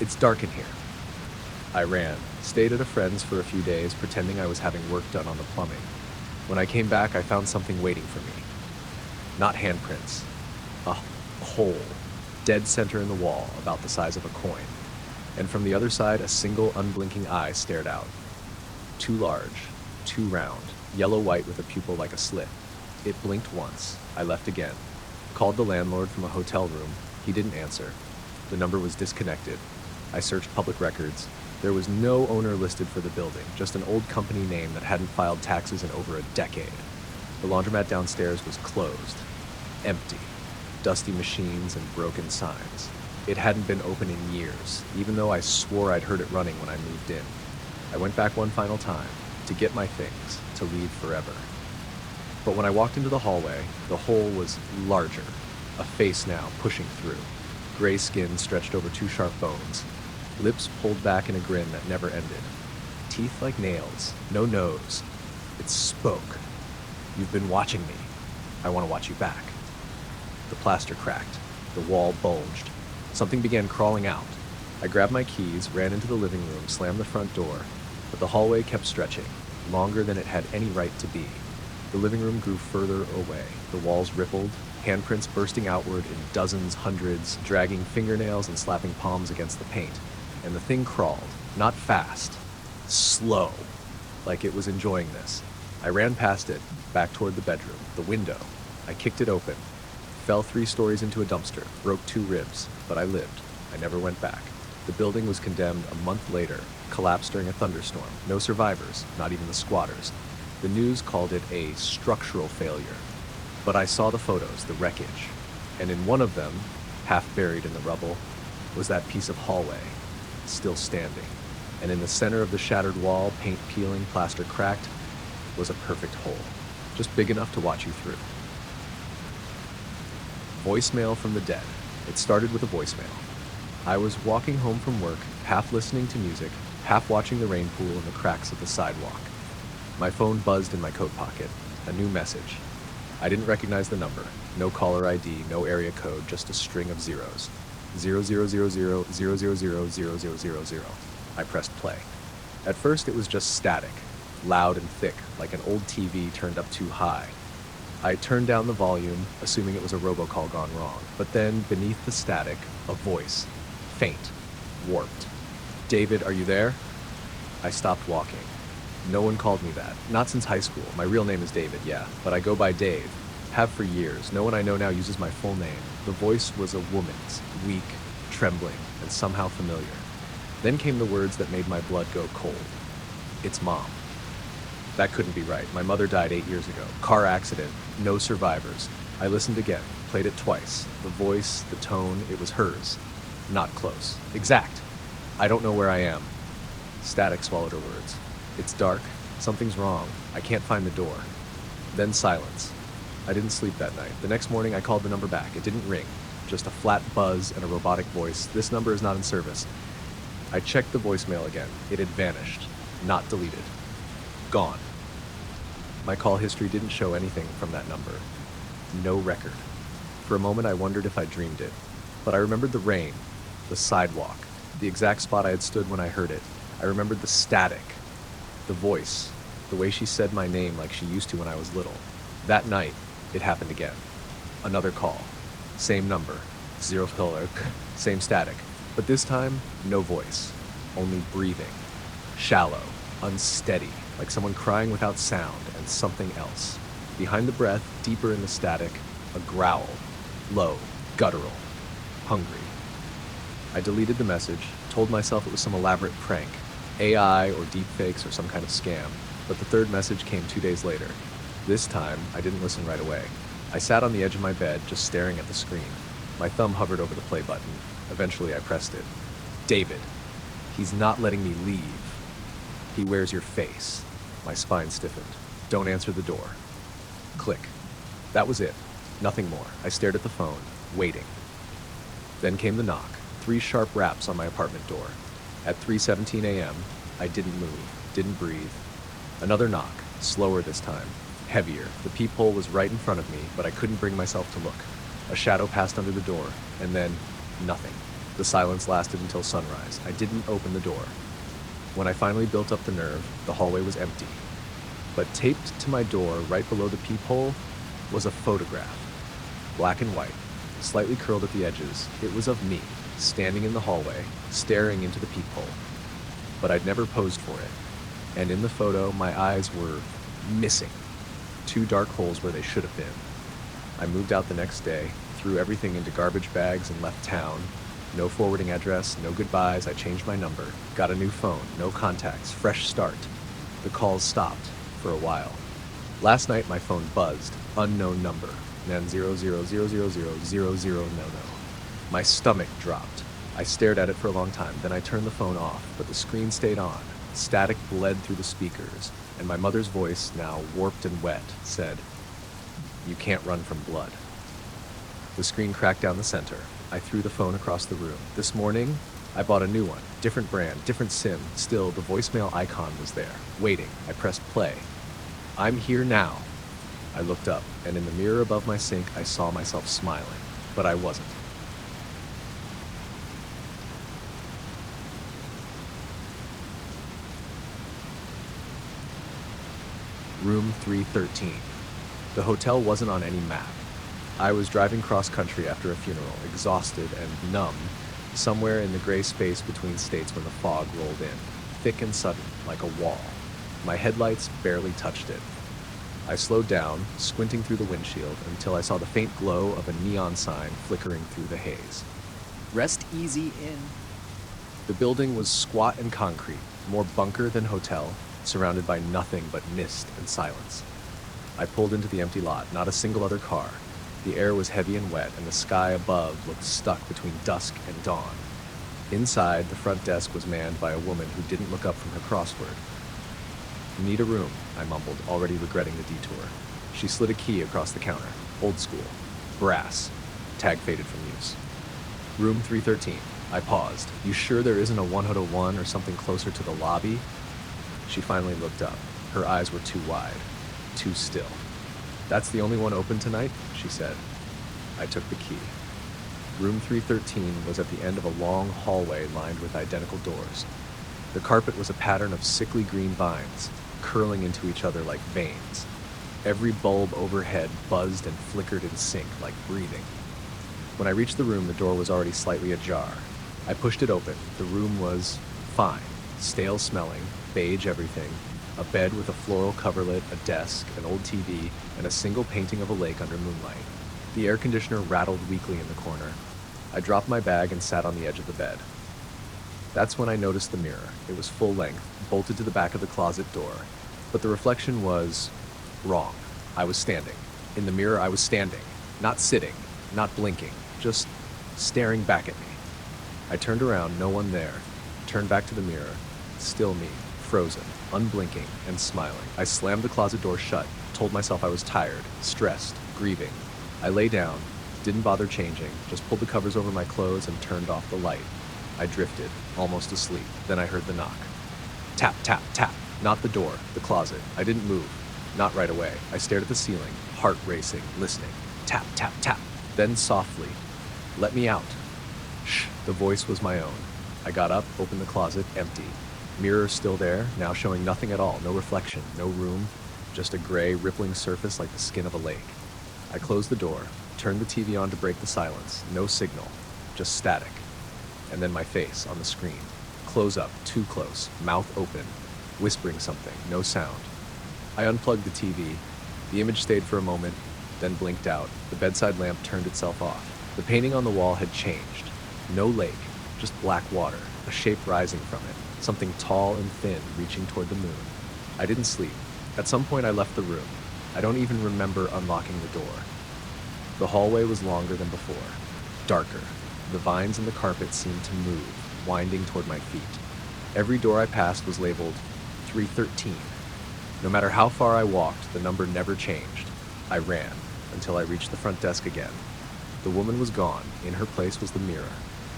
It's dark in here. I ran, stayed at a friend's for a few days, pretending I was having work done on the plumbing. When I came back, I found something waiting for me. Not handprints. A hole, dead center in the wall, about the size of a coin. And from the other side, a single unblinking eye stared out. Too large, too round, yellow-white with a pupil like a slit. It blinked once. I left again. Called the landlord from a hotel room. He didn't answer. The number was disconnected. I searched public records. There was no owner listed for the building, just an old company name that hadn't filed taxes in over a decade. The laundromat downstairs was closed. Empty. Dusty machines and broken signs. It hadn't been open in years, even though I swore I'd heard it running when I moved in. I went back one final time, to get my things, to leave forever. But when I walked into the hallway, the hole was larger, a face now pushing through. Gray skin stretched over 2 sharp bones, lips pulled back in a grin that never ended. Teeth like nails, no nose. It spoke. You've been watching me. I want to watch you back. The plaster cracked. The wall bulged. Something began crawling out. I grabbed my keys, ran into the living room, slammed the front door, but the hallway kept stretching, longer than it had any right to be. The living room grew further away. The walls rippled, handprints bursting outward in dozens, hundreds, dragging fingernails and slapping palms against the paint. And the thing crawled, not fast, slow, like it was enjoying this. I ran past it, back toward the bedroom, the window. I kicked it open, fell 3 stories into a dumpster, broke 2 ribs, but I lived. I never went back. The building was condemned a month later, collapsed during a thunderstorm. No survivors, not even the squatters. The news called it a structural failure. But I saw the photos, the wreckage, and in one of them, half buried in the rubble, was that piece of hallway, still standing. And in the center of the shattered wall, paint peeling, plaster cracked, was a perfect hole, just big enough to watch you through. Voicemail from the dead. It started with a voicemail. I was walking home from work, half listening to music, half watching the rain pool in the cracks of the sidewalk. My phone buzzed in my coat pocket. A new message. I didn't recognize the number. No caller ID, no area code, just a string of zeros. 0000000000. I pressed play. At first it was just static, loud and thick, like an old TV turned up too high. I turned down the volume, assuming it was a robocall gone wrong. But then, beneath the static, a voice. Faint. Warped. David, are you there? I stopped walking. No one called me that. Not since high school. My real name is David, yeah, but I go by Dave. Have for years. No one I know now uses my full name. The voice was a woman's, weak, trembling, and somehow familiar. Then came the words that made my blood go cold. It's Mom. That couldn't be right. My mother died 8 years ago. Car accident. No survivors. I listened again. Played it twice. The voice, the tone, it was hers. Not close. Exact. I don't know where I am. Static swallowed her words. It's dark. Something's wrong. I can't find the door. Then silence. I didn't sleep that night. The next morning I called the number back. It didn't ring. Just a flat buzz and a robotic voice. This number is not in service. I checked the voicemail again. It had vanished. Not deleted. Gone. My call history didn't show anything from that number. No record. For a moment I wondered if I dreamed it. But I remembered the rain, the sidewalk, the exact spot I had stood when I heard it. I remembered the static, the voice, the way she said my name like she used to when I was little. That night, it happened again. Another call. Same number, zero color, same static. But this time, no voice, only breathing. Shallow, unsteady, like someone crying without sound, and something else. Behind the breath, deeper in the static, a growl. Low, guttural, hungry. I deleted the message, told myself it was some elaborate prank, AI or deepfakes or some kind of scam, but the third message came 2 days later. This time, I didn't listen right away. I sat on the edge of my bed, just staring at the screen. My thumb hovered over the play button. Eventually, I pressed it. David. He's not letting me leave. He wears your face. My spine stiffened. Don't answer the door. Click. That was it. Nothing more. I stared at the phone, waiting. Then came the knock. 3 sharp raps on my apartment door. At 3:17 a.m., I didn't move, didn't breathe. Another knock, slower this time, heavier. The peephole was right in front of me, but I couldn't bring myself to look. A shadow passed under the door, and then nothing. The silence lasted until sunrise. I didn't open the door. When I finally built up the nerve, the hallway was empty. But taped to my door, right below the peephole, was a photograph. Black and white, slightly curled at the edges. It was of me, standing in the hallway, staring into the peephole. But I'd never posed for it. And in the photo, my eyes were missing. 2 dark holes where they should have been. I moved out the next day, threw everything into garbage bags and left town. No forwarding address, no goodbyes. I changed my number, got a new phone, no contacts, fresh start. The calls stopped for a while. Last night my phone buzzed, unknown number, then 0000000 no. My stomach dropped. I stared at it for a long time, then I turned the phone off, but the screen stayed on. Static bled through the speakers, and my mother's voice, now warped and wet, said, "You can't run from blood." The screen cracked down the center. I threw the phone across the room. This morning, I bought a new one, different brand, different SIM. Still, the voicemail icon was there, waiting. I pressed play. "I'm here now." I looked up, and in the mirror above my sink, I saw myself smiling, but I wasn't. Room 313. The hotel wasn't on any map. I was driving cross-country after a funeral, exhausted and numb, somewhere in the gray space between states when the fog rolled in, thick and sudden, like a wall. My headlights barely touched it. I slowed down, squinting through the windshield, until I saw the faint glow of a neon sign flickering through the haze. Rest easy in. The building was squat and concrete, more bunker than hotel, surrounded by nothing but mist and silence. I pulled into the empty lot, not a single other car. The air was heavy and wet, and the sky above looked stuck between dusk and dawn. Inside, the front desk was manned by a woman who didn't look up from her crossword. "Need a room," I mumbled, already regretting the detour. She slid a key across the counter. Old school. Brass. Tag faded from use. "Room 313. I paused. "You sure there isn't a 101 or something closer to the lobby?" She finally looked up. Her eyes were too wide, too still. "That's the only one open tonight?" she said. I took the key. Room 313 was at the end of a long hallway lined with identical doors. The carpet was a pattern of sickly green vines, curling into each other like veins. Every bulb overhead buzzed and flickered in sync like breathing. When I reached the room, the door was already slightly ajar. I pushed it open. The room was fine, stale smelling, beige everything, a bed with a floral coverlet, a desk, an old TV, and a single painting of a lake under moonlight. The air conditioner rattled weakly in the corner. I dropped my bag and sat on the edge of the bed. That's when I noticed the mirror. It was full length, bolted to the back of the closet door, but the reflection was wrong. I was standing. In the mirror, I was standing, not sitting, not blinking, just staring back at me. I turned around, no one there, turned back to the mirror, still me, frozen, unblinking, and smiling. I slammed the closet door shut, told myself I was tired, stressed, grieving. I lay down, didn't bother changing, just pulled the covers over my clothes and turned off the light. I drifted, almost asleep. Then I heard the knock. Tap, tap, tap. Not the door, the closet. I didn't move. Not right away. I stared at the ceiling, heart racing, listening. Tap, tap, tap. Then softly, "Let me out." Shh, the voice was my own. I got up, opened the closet, empty. Mirror still there, now showing nothing at all, no reflection, no room, just a gray, rippling surface like the skin of a lake. I closed the door, turned the TV on to break the silence. No signal, just static. And then my face on the screen. Close up, too close, mouth open, whispering something, no sound. I unplugged the TV. The image stayed for a moment, then blinked out. The bedside lamp turned itself off. The painting on the wall had changed. No lake, just black water, a shape rising from it, something tall and thin reaching toward the moon. I didn't sleep. At some point I left the room. I don't even remember unlocking the door. The hallway was longer than before, darker. The vines in the carpet seemed to move, winding toward my feet. Every door I passed was labeled 313. No matter how far I walked, the number never changed. I ran until I reached the front desk again. The woman was gone. In her place was the mirror,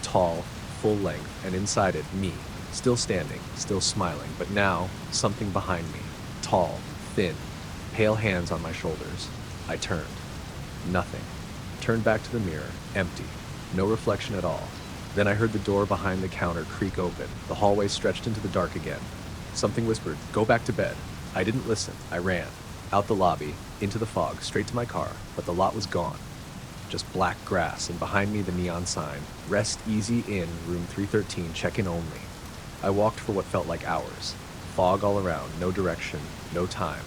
tall, full length, and inside it, me, still standing, still smiling, but now something behind me, tall, thin, pale hands on my shoulders. I turned. Nothing. Turned back to the mirror, empty, no reflection at all. Then I heard the door behind the counter creak open. The hallway stretched into the dark again. Something whispered, "Go back to bed." I didn't listen. I ran. Out the lobby, into the fog, straight to my car, but the lot was gone. Just black grass, and behind me the neon sign, "Rest Easy Inn, room 313, check-in only." I walked for what felt like hours. Fog all around, no direction, no time.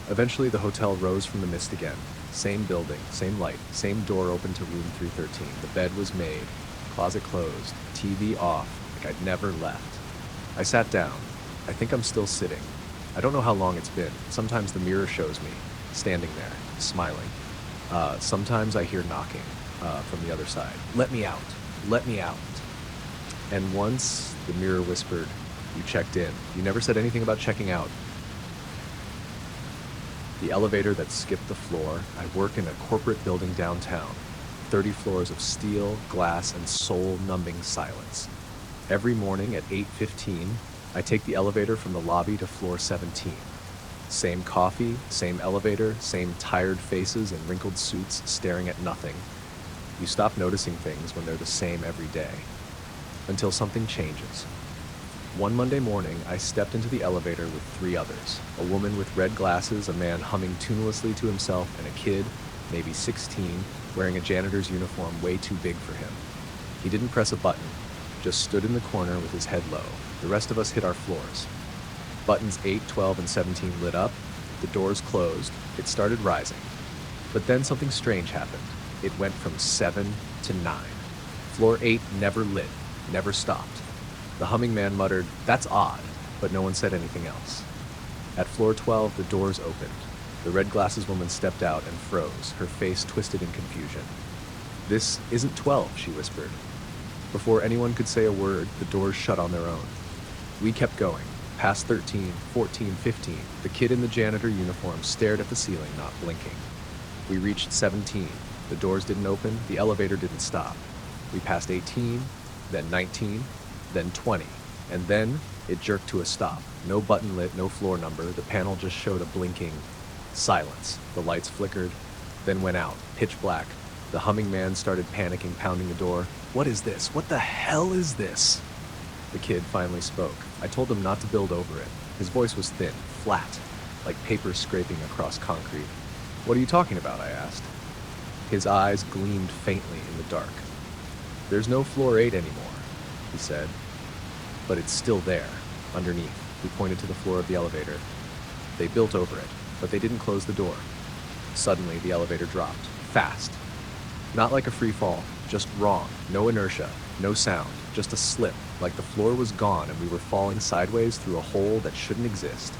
Eventually the hotel rose from the mist again. Same building, same light, same door open to room 313. The bed was made, closet closed, TV off, like I'd never left. I sat down. I think I'm still sitting. I don't know how long it's been. Sometimes the mirror shows me, standing there, smiling. Sometimes I hear knocking from the other side. "Let me out, let me out." And once the mirror whispered, "You checked in. You never said anything about checking out." The elevator that skipped the floor. I work in a corporate building downtown. 30 floors of steel, glass, and soul-numbing silence. Every morning at 8:15, I take the elevator from the lobby to floor 17. Same coffee, same elevator, same tired faces and wrinkled suits staring at nothing. You stop noticing things when they're the same every day. Until something changes. One Monday morning, I stepped into the elevator with 3 others. A woman with red glasses, a man humming tunelessly to himself, and a kid, maybe 16, wearing a janitor's uniform way too big for him. He didn't press a button, just stood in the corner with his head low. The rest of us hit our floors. Buttons 8, 12, and 17 lit up. The doors closed. It started rising. But then something strange happened. It went from 7 to 9. Floor 8 never lit, never stopped. The humming man muttered, "That's odd," but no one said anything else. At floor 12, the doors opened. The red glasses woman stepped out and froze, her face twisted in confusion. "This isn't 12, she whispered. Before anyone could say a word, the doors shut on their own. We kept going, past 13, 14, 15. The kid in the janitor uniform stared at the ceiling, not blinking. We reached 17. The doors didn't open, the elevator didn't stop. We passed 18, then 19, then 20, and then it jerked to a stop. No button lit, no floor number. The panel just showed a blinking silence. The lights flickered, then went out, pitch black. The humming man started panicking, pounding the door. "What is this? What the hell is this?" The kid finally spoke. I told him not to build over it. His voice was thin, flat, like paper scraping across concrete. "What are you talking about?" I asked. His eyes gleamed faintly in the dark. "There's no floor 8 anymore," he said. "But it's still there, underneath." We pointed to the floor of the elevator. "They built over it, but they didn't close the door." Suddenly, the elevator dropped, fast. Not like a free fall, just wrong. No inertia, no sound, just a slip, like the floor was gone and we were falling sideways through a hole that shouldn't exist.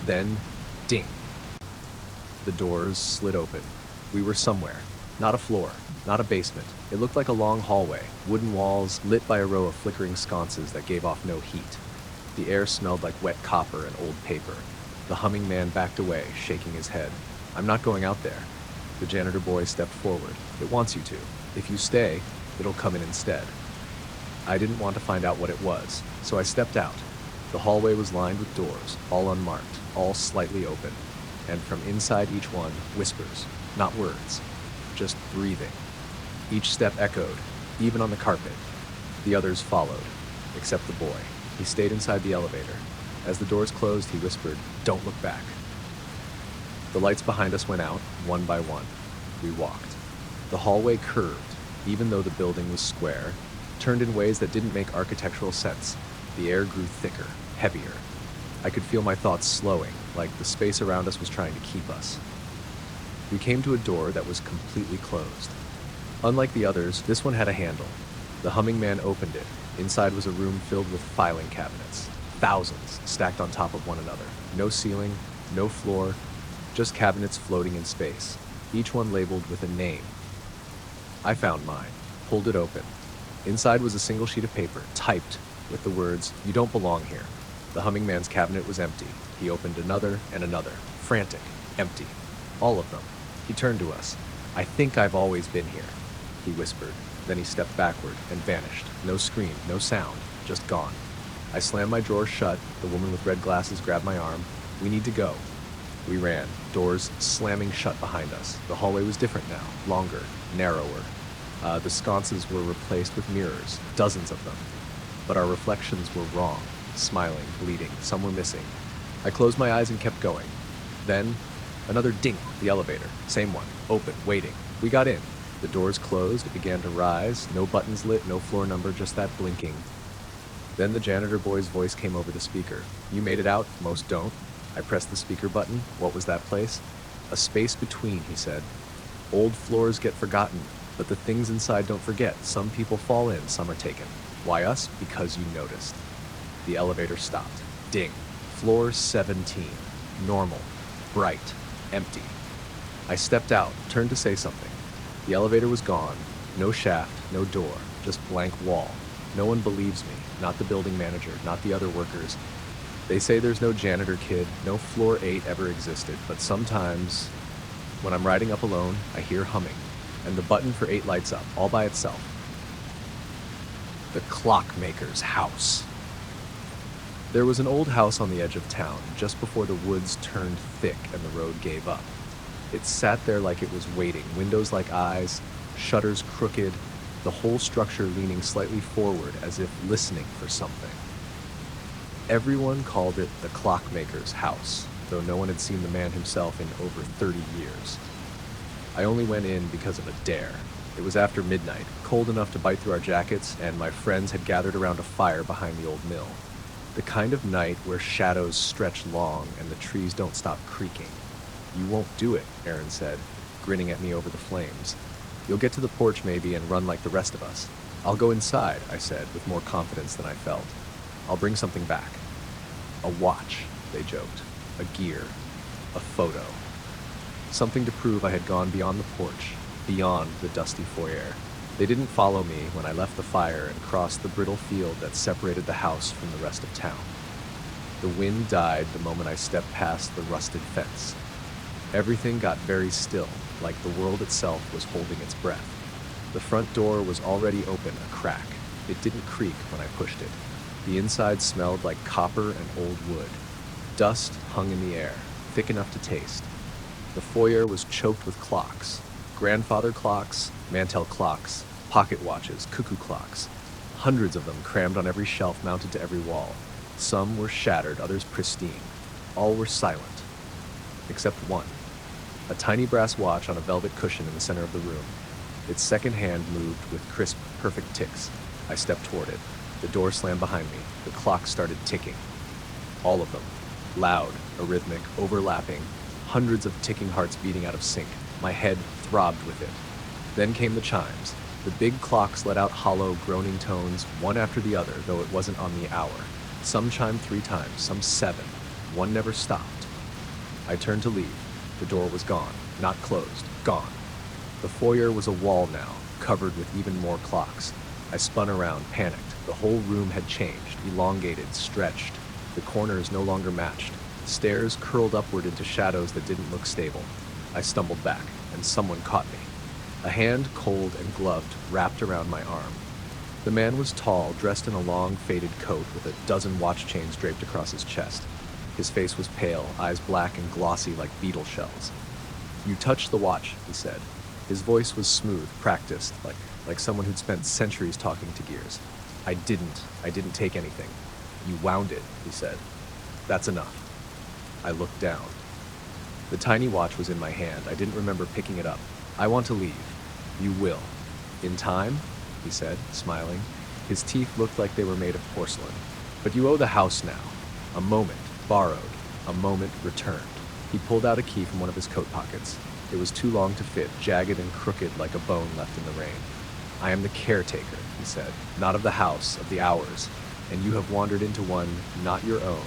Then, ding. The doors slid open. We were somewhere. Not a floor, not a basement. It looked like a long hallway, wooden walls lit by a row of flickering sconces that gave off no heat. The air smelled like wet copper and old paper. The humming man backed away, shaking his head. "I'm not going out there." The janitor boy stepped forward. "It wants you to. If you stay, it'll come in instead." I didn't want to find out what it was, so I stepped out. The hallway was lined with doors, all unmarked, all slightly open. And from inside each one, whispers, not words, just breathing. Each step echoed, even on the carpet. The others followed, except the boy. He stayed inside the elevator. As the doors closed, he whispered, "Don't look back." The lights behind us went out, one by one. We walked. The hallway curved, even though the building was square, turned in ways that didn't make architectural sense. The air grew thicker, heavier. I could feel my thoughts slowing, like the space around us was trying to keep us. We came to a door that was completely closed. Unlike the others, this one had a handle. The humming man opened it. Inside was a room filled with filing cabinets, thousands stacked on top of one another. No ceiling, no floor, just cabinets floating in space, each one labeled with a name. I found mine, pulled it open. Inside was a single sheet of paper, typed with the words, "You don't belong here." The humming man's cabinet was empty. He opened another and another, frantic, empty. All of them. He turned to us. "I think I've always been here," he whispered. Then he stepped backward and vanished. No scream, no sound, just gone. I slammed my drawer shut. The woman with red glasses grabbed my arm. "We need to go." We ran, doors slamming shut behind us. The hallway was different now, longer, narrower. The sconces were replaced with mirrors, dozens of them. But our reflections were wrong, smiling, bleeding, some were missing. I closed my eyes and kept going. Then, another ding, the elevator, same one, open, waiting. We got in. The doors closed, it began to rise, no buttons lit, no floor number, just that blinking. Then the janitor boy's voice came over the speaker. "You made it out, most don't." I pressed the speaker button. What was that place? "A space between," he said. "Old floors get forgotten, but the things inside don't forget. Some people fall in, some are taken. Why us? Because you noticed." The elevator stopped. Ding. Floor 17. Normal. Bright. Empty. I stepped out, turned to say something. The elevator was gone. No shaft, no door, just blank wall. No one believes me, not the building manager, not the other workers. They say there's no janitor kid, no floor 8 ever existed, but sometimes, when I'm riding up alone, I hear humming, and the button for 8 lights up, all by itself. The clockmaker's house. There was an old house on the edge of town, just before the woods turned thick and the road gave up. It sat there like it was waiting, windows like eyes, shutters crooked, the whole structure leaning slightly forward as if listening for something. Everyone called it the clockmaker's house, though no one had seen the man himself in over 30 years. I only went in because of a dare. It was after midnight, cold enough to bite through our jackets, and my friends had gathered around a fire behind the old mill. The kind of night where shadows stretch long and the trees don't stop creaking. "You won't do it," Aaron said, grinning at me over the flames. "You'll get to the porch maybe and run like the rest of us." "I'll go inside," I said, with more confidence than I felt. "I'll bring something back." "A watch," they joked. "A gear. A photo." Something to prove I had gone beyond the porch, beyond the dusty foyer. They didn't follow me when I left the fire and crossed the brittle field that separated the house from the rest of town. The wind died the moment I stepped past the rusted fence. Everything got very still, like the world itself was holding its breath. The front door was already open, a crack. It didn't creak when I pushed it. The inside smelled like copper and old wood. Dust hung in the air, thick enough to taste. The foyer was choked with clocks. Grandfather clocks, Mantel clocks, pocket watches, cuckoo clocks. Hundreds of them crammed on every shelf mounted to every wall. Some were shattered, others pristine. All were silent, except one. A tiny brass watch on a velvet cushion in the center of the room. Its second hand moved with crisp, perfect ticks. I stepped toward it. The door slammed behind me. The clock started ticking. All of them. Loud, arrhythmic, overlapping. Hundreds of ticking hearts beating out of sync. My head throbbed with it. Then came the chimes. The big clocks let out hollow, groaning tones, one after the other, though it wasn't on the hour. Some chimed 3 times, some 7. One never stopped. I turned to leave. The door was gone. Not closed. Gone. The foyer was a wall now, covered with even more clocks. I spun around, panicked. The whole room had changed, elongated, stretched. The corners no longer matched. Stairs curled upward into shadows that didn't look stable. I stumbled back, and someone caught me. A hand, cold and gloved, wrapped around my arm. The man was tall, dressed in a long, faded coat with a dozen watch chains draped across his chest. His face was pale, eyes black and glossy like beetle shells. "You touched the watch," he said. His voice was smooth, practiced, like someone who'd spent centuries talking to gears. I didn't take anything. "You wound it," he said. "That's enough." I looked down. The tiny watch was in my hand. I didn't remember picking it up. "I want to leave." You will. In time, he said, smiling. His teeth looked like they were made of porcelain. But you owe the house now. A moment, borrowed. A moment, returned. He pulled out a key from one of his coat pockets. It was too long to fit, jagged and crooked like a bone left in the rain. I am the caretaker, he said, not of the house, of the hours, and you have wandered into one not your own.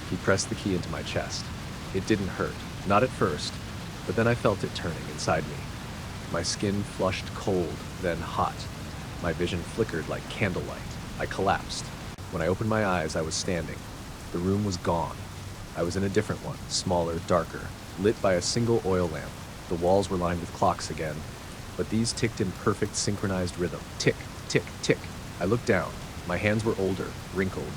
He pressed the key into my chest. It didn't hurt, not at first, but then I felt it turning inside me. My skin flushed cold, then hot. My vision flickered like candlelight. I collapsed. When I opened my eyes, I was standing. The room was gone. I was in a different one, smaller, darker, lit by a single oil lamp. The walls were lined with clocks again, but these ticked in perfect synchronized rhythm. Tick, tick, tick. I looked down. My hands were older, wrinkled.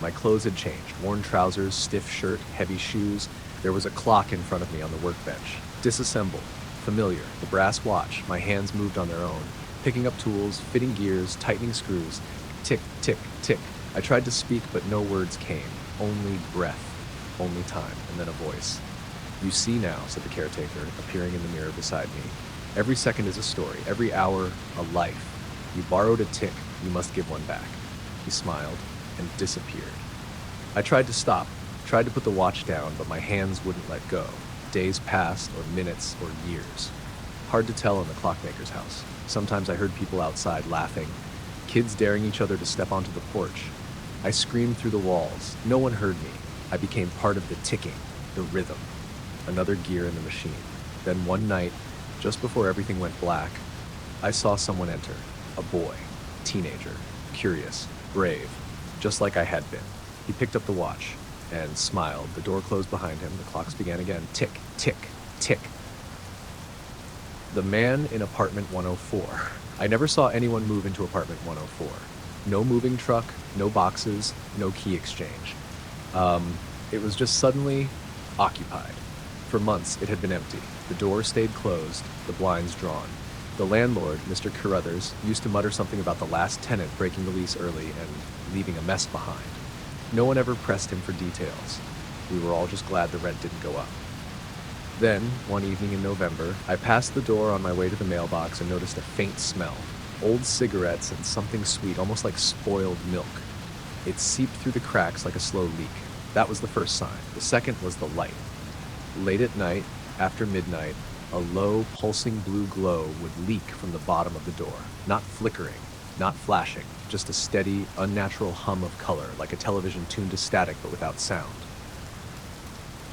My clothes had changed. Worn trousers, stiff shirt, heavy shoes. There was a clock in front of me on the workbench. Disassembled. Familiar. The brass watch. My hands moved on their own. Picking up tools, fitting gears, tightening screws. Tick, tick, tick. I tried to speak, but no words came. Only breath. Only time. And then a voice. You see now, said the caretaker, appearing in the mirror beside me. Every second is a story. Every hour, a life. You borrowed a tick. You must give one back. He smiled and disappeared. I tried to stop, tried to put the watch down, but my hands wouldn't let go. Days passed, or minutes, or years. Hard to tell in the clockmaker's house. Sometimes I heard people outside laughing, kids daring each other to step onto the porch. I screamed through the walls. No one heard me. I became part of the ticking, the rhythm. Another gear in the machine. Then one night, just before everything went black, I saw someone enter. A boy, teenager, curious, brave, just like I had been. He picked up the watch and smiled. The door closed behind him. The clocks began again. Tick, tick, tick. The man in apartment 104. I never saw anyone move into apartment 104. No moving truck, no boxes, no key exchange. It was just suddenly occupied. For months, it had been empty. The door stayed closed, the blinds drawn. The landlord, Mr. Carruthers, used to mutter something about the last tenant breaking the lease early and leaving a mess behind. No one ever pressed him for details. We were all just glad the rent didn't go up. Then, one evening in November, I passed the door on my way to the mailbox and noticed a faint smell. Old cigarettes and something sweet, almost like spoiled milk. It seeped through the cracks like a slow leak. That was the first sign. The second was the light. Late at night, after midnight, a low, pulsing blue glow would leak from the bottom of the door. Not flickering, not flashing, just a steady, unnatural hum of color, like a television tuned to static but without sound.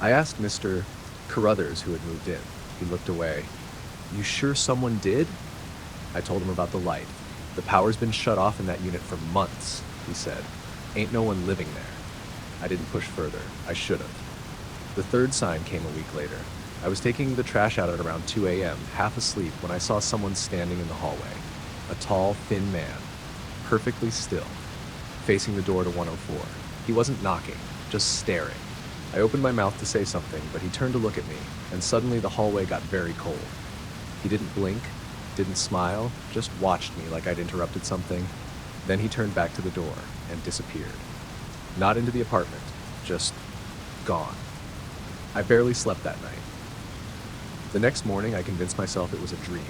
I asked Mr. Carruthers, who had moved in. He looked away. You sure someone did? I told him about the light. The power's been shut off in that unit for months, he said. Ain't no one living there. I didn't push further. I should have. The third sign came a week later. I was taking the trash out at around 2 a.m., half asleep, when I saw someone standing in the hallway. A tall, thin man, perfectly still, facing the door to 104. He wasn't knocking, just staring. I opened my mouth to say something, but he turned to look at me, and suddenly the hallway got very cold. He didn't blink, didn't smile, just watched me like I'd interrupted something. Then he turned back to the door and disappeared. Not into the apartment, just gone. I barely slept that night. The next morning, I convinced myself it was a dream.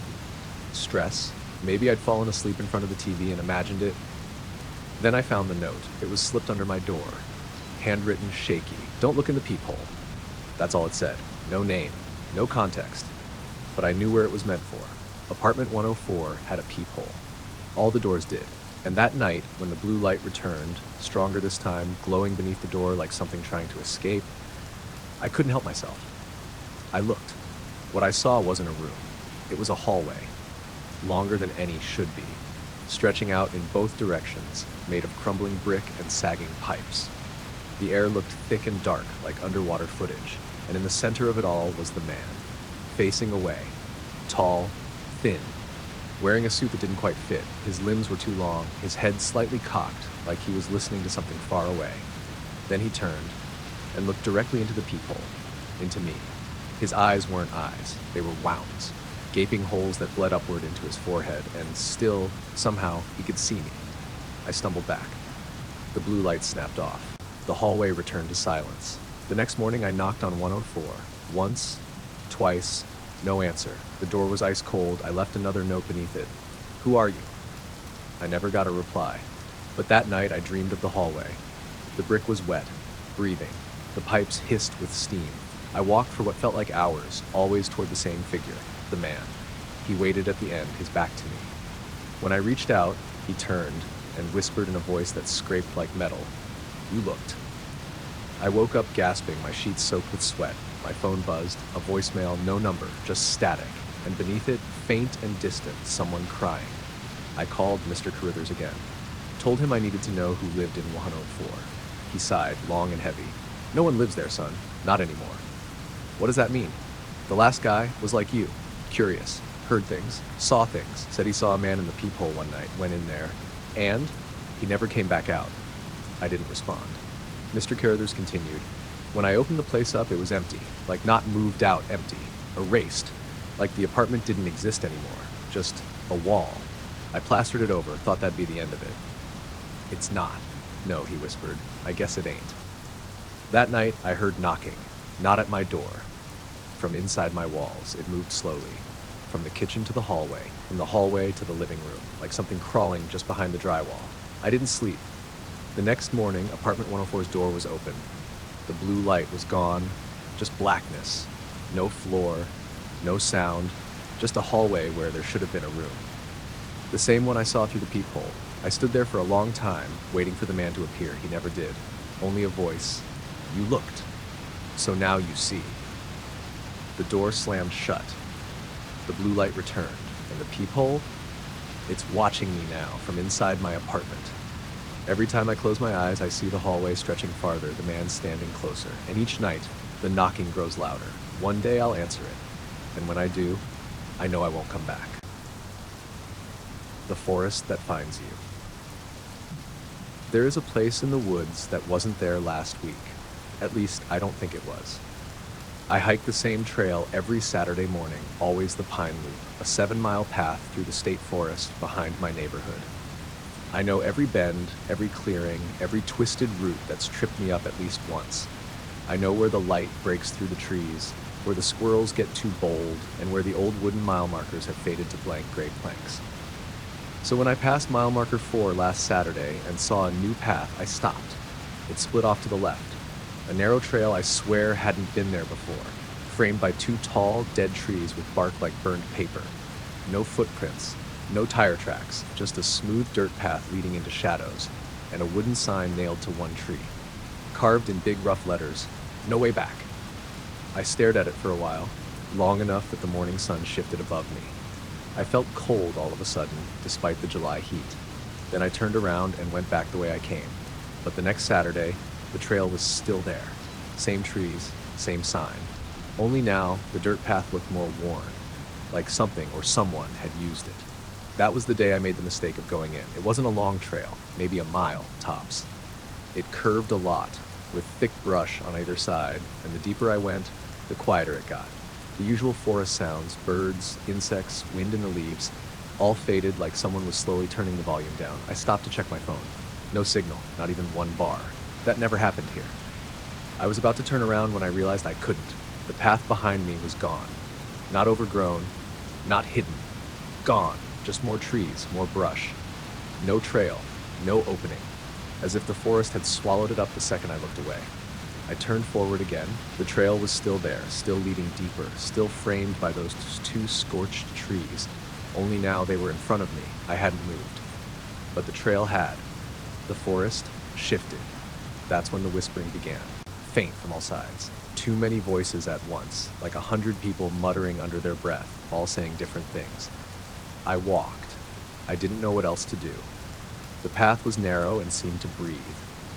Stress. Maybe I'd fallen asleep in front of the TV and imagined it. Then I found the note. It was slipped under my door. Handwritten, shaky. Don't look in the peephole. That's all it said. No name. No context. But I knew where it was meant for. Apartment 104 had a peephole. All the doors did. And that night, when the blue light returned, stronger this time, glowing beneath the door like something trying to escape, I couldn't help myself. I looked. What I saw wasn't a room. It was a hallway, longer than any should be, stretching out in both directions, made of crumbling brick and sagging pipes. The air looked thick and dark, like underwater footage, and in the center of it all was the man, facing away, tall, thin, wearing a suit that didn't quite fit. His limbs were too long, his head slightly cocked, like he was listening to something far away. Then he turned and looked directly into the peephole, into me. His eyes weren't eyes, they were wounds, gaping holes that bled upward into his forehead, and still, somehow, he could see me. I stumbled back. The blue light snapped off. The hallway returned to silence. The next morning, I knocked on 104. Once, twice, No answer. The door was ice cold. I left another note beneath it. Who are you? I never got a reply. But that night I dreamed of the hallway. The brick was wet, breathing. The pipes hissed with steam. I walked for what felt like hours, always toward the same figure, the man. He waited at the end, his back to me. When I reached out, he turned and whispered in a voice that scraped like metal. You looked. I woke up gasping, my sheets soaked with sweat. My phone buzzed, a voicemail, no number, just static, and beneath it, faint and distant, someone crying. I called Mr. Carruthers again. Told him I needed to know who lived in 104. He sighed, long and heavy. No one lives there, son. Not anymore. What does that mean? The last guy was like you, curious, heard things, saw things, said he saw a man in the peephole one night, went in there, and he never came back out. I didn't respond. Mr. Carruthers continued. When I opened the place up, it was empty, like not moved out empty, erased, like the apartment didn't exist anymore, just a wall. I plastered it over, thought that'd be the end of it. It's not. No, he whispered. I guess it ain't. That night, I heard knocking, not at my door. From inside my walls, it moved slowly. From the kitchen to the hallway, from the hallway to the living room, like something crawling just behind the drywall. I didn't sleep. The next morning, apartment 104's door was open. The blue light was gone, just blackness. No floor, no sound, just a hallway where there should have been a room. The same one I saw through the peephole. I stood there for a long time, waiting for the man to appear. He never did. Only a voice. You looked. So now you see. The door slammed shut. The blue light returned, and the peephole? It's watching me now from inside my apartment. Every time I close my eyes, I see the hallway stretching farther, the man standing closer, and each night, the knocking grows louder. One day I'll answer it, and when I do, I know I won't come back. The forest that finds you. There is a place in the woods that wasn't there last week. At least, I don't think it was. I hike the same trail every Saturday morning, always the Pine Loop, a 7-mile path through the state forest behind my neighborhood. I know every bend, every clearing, every twisted route that's tripped me up at least once. I know where the light breaks through the trees, where the squirrels get too bold, and where the old wooden mile markers have faded to blank gray planks. So when I passed mile marker 4 last Saturday and saw a new path, I stopped. It split off to the left. A narrow trail I swear hadn't been there before, framed by 2 tall, dead trees with bark like burned paper. No footprints, no tire tracks, just a smooth dirt path leading into shadows, and a wooden sign nailed to one tree. Carved in big rough letters, no way back. I stared at it for a while, long enough that the morning sun shifted above me. I felt cold all of a sudden, despite the July heat. Then I turned around and went back the way I came. But the next Saturday, the trail was still there. Same trees, same sign. Only now, the dirt path looked more worn, like something or someone had used it. That was the day I made the mistake of going in. It wasn't a long trail, maybe a mile, tops. It curved a lot, with thick brush on either side, and the deeper I went, the quieter it got. The usual forest sounds, birds, insects, wind in the leaves, all faded like someone was slowly turning the volume down. I stopped to check my phone. No signal, not even one bar. That never happened here. I was about to turn around when I realized I couldn't. The path behind me was gone. Not overgrown, not hidden. Gone. Just more trees, more brush. No trail, no opening. As if the forest had swallowed it up the second I looked away. I turned forward again. The trail was still there, still leading deeper, still framed by those 2 scorched trees. Only now they were in front of me. I hadn't moved. But the trail had. The forest shifted. That's when the whispering began, faint from all sides. Too many voices at once, like 100 people muttering under their breath, all saying different things. I walked. I didn't know what else to do. The path was narrow and seemed to breathe.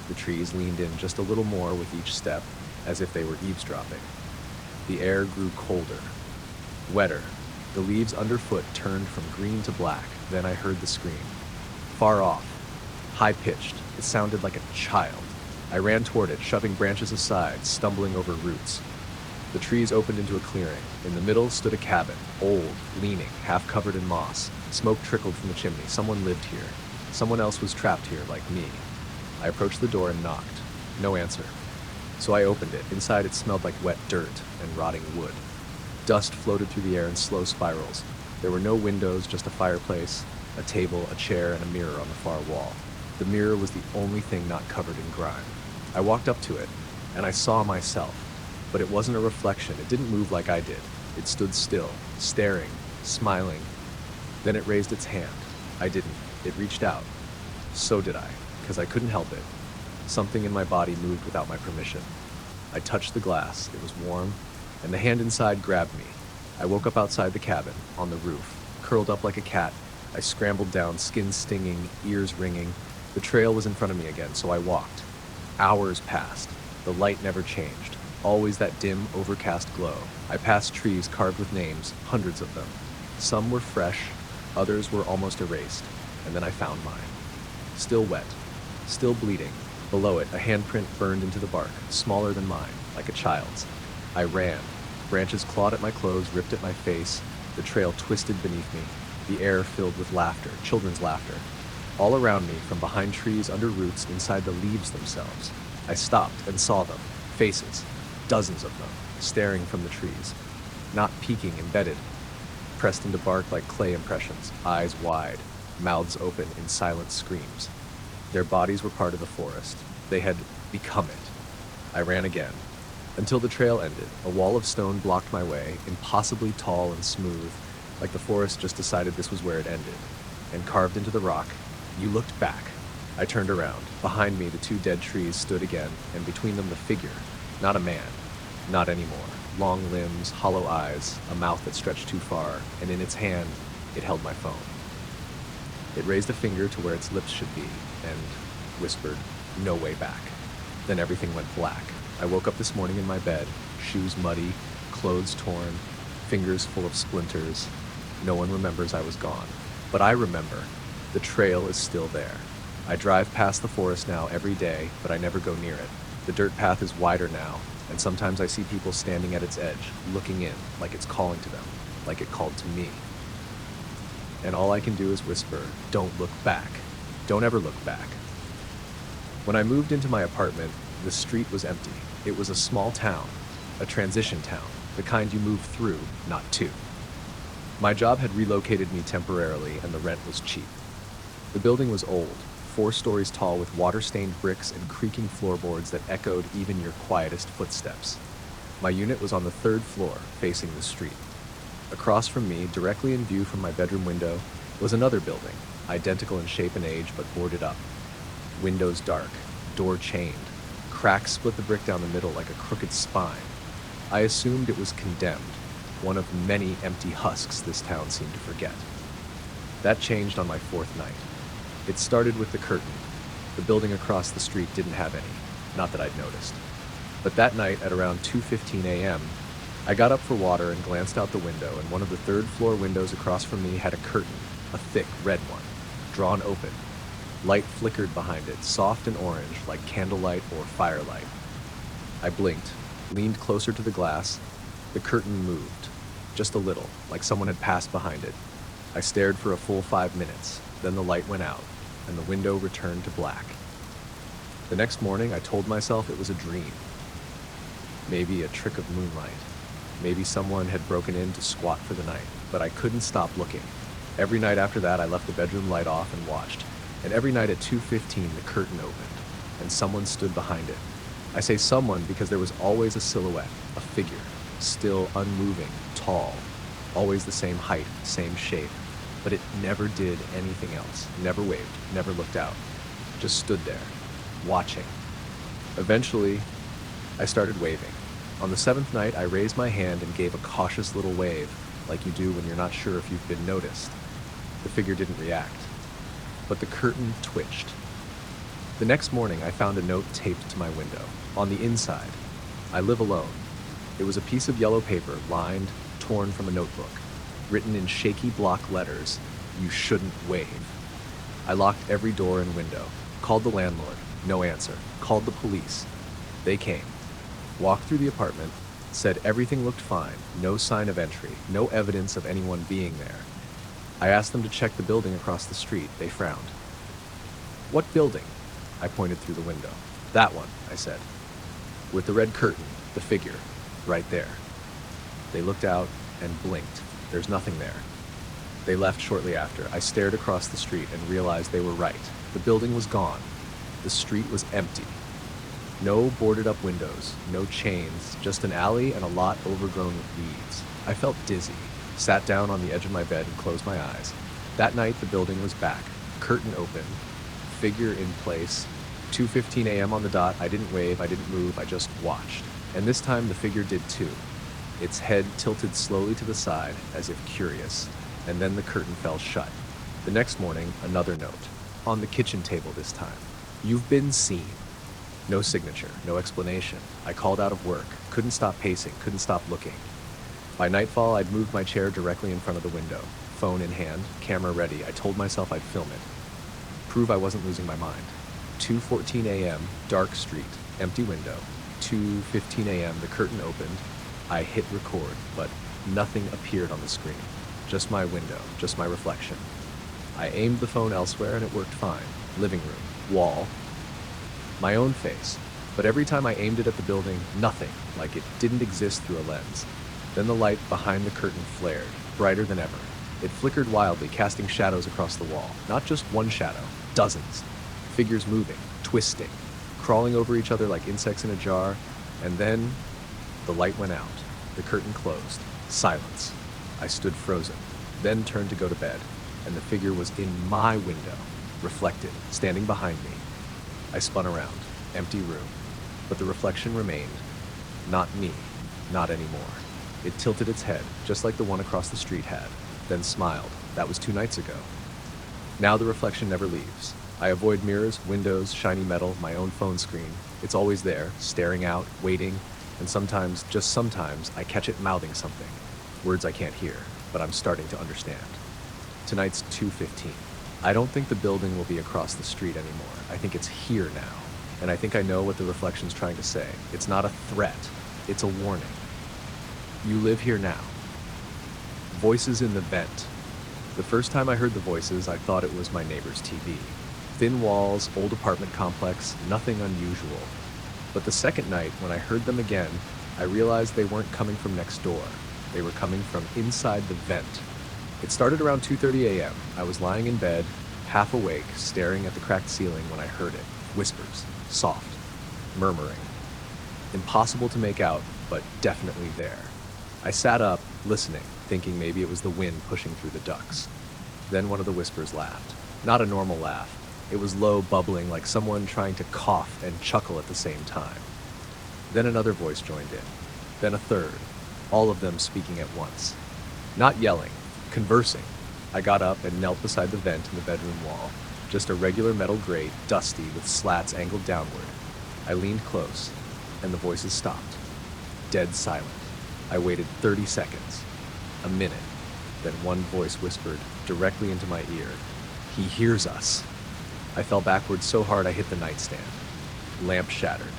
The trees leaned in just a little more with each step, as if they were eavesdropping. The air grew colder, wetter. The leaves underfoot turned from green to black. Then I heard the scream. Far off, high-pitched. It sounded like a child. I ran toward it, shoving branches aside, stumbling over roots. The trees opened into a clearing. In the middle stood a cabin, old, leaning, half covered in moss. Smoke trickled from the chimney. Someone lived here. Someone else was trapped here, like me. I approached the door and knocked. No answer. So I opened it. Inside it smelled like wet dirt and rotting wood. Dust floated through the air in slow spirals. There were no windows, just a fireplace, a table, a chair, and a mirror on the far wall. The mirror was the only thing not covered in grime. I walked up to it, and I saw myself. But it wasn't a reflection. It didn't move like I did. It stood still, staring, smiling. Then it raised its hand. I didn't. It reached out. So did I, because I couldn't help it. Something in my body moved without my permission. I touched the glass. It was warm, and the hand inside grabbed me. I woke up outside the cabin, on the roof, curled up like a cat. I scrambled down, skin stinging, ears ringing. The trail was in front of me again, so I walked. Hours passed. The light never changed. Always that dim, overcast glow. I passed trees carved with names, hundreds of them. Some were fresh, others were almost erased, and then I found mine. Still wet, still bleeding. Below it, a handprint burned into the bark, smaller than mine, like a child's. I ran. Branches clawed at my clothes, ripped at my face. The trail twisted beneath me, the air filled with laughter, children's laughter. All around me, from behind trees, under roots, inside the leaves themselves. I stopped and saw them, faces, dozens of them, staring from the trees. Not peeking, embedded, pressed into bark like clay impressions, eyes wide, mouths open in silent screams. Their bodies were part of the forest. They had become it. I ran again, until the trail ended. A wall of stone blocked my way, impossibly tall and smooth, like the forest just decided this was where it ended. And carved into the rock, you looked back. I turned around. Behind me, the two dead trees stood again, and between them the figure. Not a man. Not anymore. Long limbs, hollow eyes, a mouth that stretched too far, and in its hand, it held my phone. It raised a finger to where its lips should be, and whispered, "No way back." Then everything went black. I woke up this morning in my bed, shoes muddy, clothes torn, fingers full of splinters. No one remembers I was gone. But I remember. The trail is still there. I drive past the forest now every day, but I never go near it. The dirt path is wider now, and sometimes I see people standing at its edge, looking in, like it's calling to them, like it called to me. And all I can do is whisper, "Don't look back. Don't ever look back." When I moved into my apartment, the street was empty. It was a small town, a transition town, the kind you move through, not to. My job had relocated me temporarily, and the rent was cheap. The building was old, 4 stories tall with water-stained bricks and creaking floorboards that echoed even your quietest footsteps. My unit was on the 3rd floor, facing the street. Across from me, directly in view from my bedroom window, was another building, identical in shape and age, but boarded up. Windows dark, door chained. Cracks split the brick down the middle like a crooked spine. I assumed it was condemned, one of many empty husks this town seemed to forget. That changed on my 4th night. It started with the curtain. The building across the street didn't have any, not that I'd noticed. But that night, at around 2:15 a.m., I got up for water and glanced out the window, and one of the 3rd floor windows across from me had a curtain, a thick red one, drawn open. Light flickered behind it, soft and orange, like candlelight or firelight. I blinked, leaned closer to the glass. The curtain moved, just a little, like someone had passed behind it. I stared for a full 5 minutes, then the light went out, and the window returned to black. The next morning, I told myself it was a dream. Maybe a trick of moonlight. Maybe someone had broken in to squat for the night, but I couldn't stop looking. Every night after that, I left the bedroom light off and watched. And every night at 2:15, the curtain opened, and someone stood behind it. I say someone because there was always a silhouette, a figure, still unmoving, tall, always the same height, same shape, but it never did anything else, never waved, never looked out, just stood there, watching. Eventually, I started waving. On the 7th night, I raised my hand and gave a cautious little wave, like you do when you're not sure if you've been noticed. The figure didn't react, but the curtain twitched. The next morning, I found a note taped to my window. On the inside, "I live alone." It was a piece of yellow paper, lined, torn from a notebook, written in shaky block letters, "You shouldn't wave." I locked every door and window, called the landlord, no answer, called the police. They came, walked through the apartment, said everything looked fine, no sign of entry, no evidence of anyone being there. I asked them to check the building across the street. They frowned. "What building?" I pointed through the window. "That one," I said. "With the red curtain, the figure, right there." They looked out and blinked. There's nothing there. They left shortly after. I stared across the street and realized they were right. The building was gone. The street was empty. No boarded up windows, no chains, just an alley and a lot overgrown with weeds. I felt dizzy, sat down on the edge of my bed and closed my eyes. That night, the building was back. Curtain open, figure in place. 2:15 a.m. on the dot. I didn't wave, I didn't move, I just watched. And this time the figure did too. Its head tilted slowly to the side, as if curious, and then the curtain fell shut. The next morning, another note. On the kitchen table this time. You've been seen. No signature, no explanation. I called out of work, couldn't stop pacing, couldn't stop looking. By nightfall, I'd moved my chair directly in front of the window. Phone in hand, camera ready. I told myself I'd film it. Prove I wasn't losing my mind. 2:14 a.m., dark street, empty window. 2:15 a.m., the curtain opened. I hit record, but nothing appeared on the screen. Just my window, just my reflection. I aimed the phone elsewhere and it worked fine. Living room, wall, my own face. But every time I aimed it at the building, nothing, like it didn't exist through a lens. Then the light behind the curtain flared, brighter than ever. It flickered wildly, casting shadows across the wall. Not just one shadow, dozens. Figures moving, twisting, crawling over each other like insects in a jar. And then the light went out. The curtain closed. Silence. I stood frozen, then turned to go to bed, and the figure was in my window, reflected, standing behind me. I spun around, empty room, but the reflection remained. Not me, not anymore. It tilted its head, just like the one across the street had, then smiled. That was 2 nights ago. Now the reflection never leaves. I avoid mirrors, windows, shiny metal, my own phone screen. It's always there, staring out, waiting, and sometimes, just sometimes, I catch it mouthing something. Words I can't hear, but I'm starting to understand. Tonight's 2:15. I don't think the building will be across the street anymore. I think it's here now. And I think I know what the reflection's trying to say. It's not a threat. It's a warning. You live here now. Voices in the vent. The first time I heard the voices, I thought it was my neighbor's TV. Thin walls, old apartment complex, nothing unusual. But the second night, when I heard them again, I realized they weren't coming from next door. They were coming from inside the vent. It started around 2:30 a.m. I was lying in bed, half awake, staring at the cracked ceiling when I heard it. Whispers, soft, murmuring. Impossible to make out, but definitely there. I sat up, listening, thinking maybe it was the wind pushing through the ducts. Then one of the whispers laughed. Not a normal laugh. It was low, bubbling, like someone trying to cough and chuckle at the same time. Then another voice joined in. Then a third, all of them speaking at once. Not yelling, conversing. I got up and knelt beside the vent in the bedroom wall. Just a regular metal grate, dusty, with slats angled downward. I leaned close, and the voices stopped. Dead silent. I waited 30 seconds. A minute. Then one voice whispered directly into my ear, "He hears us." I fell backwards so hard I hit the nightstand. Lamp shattered.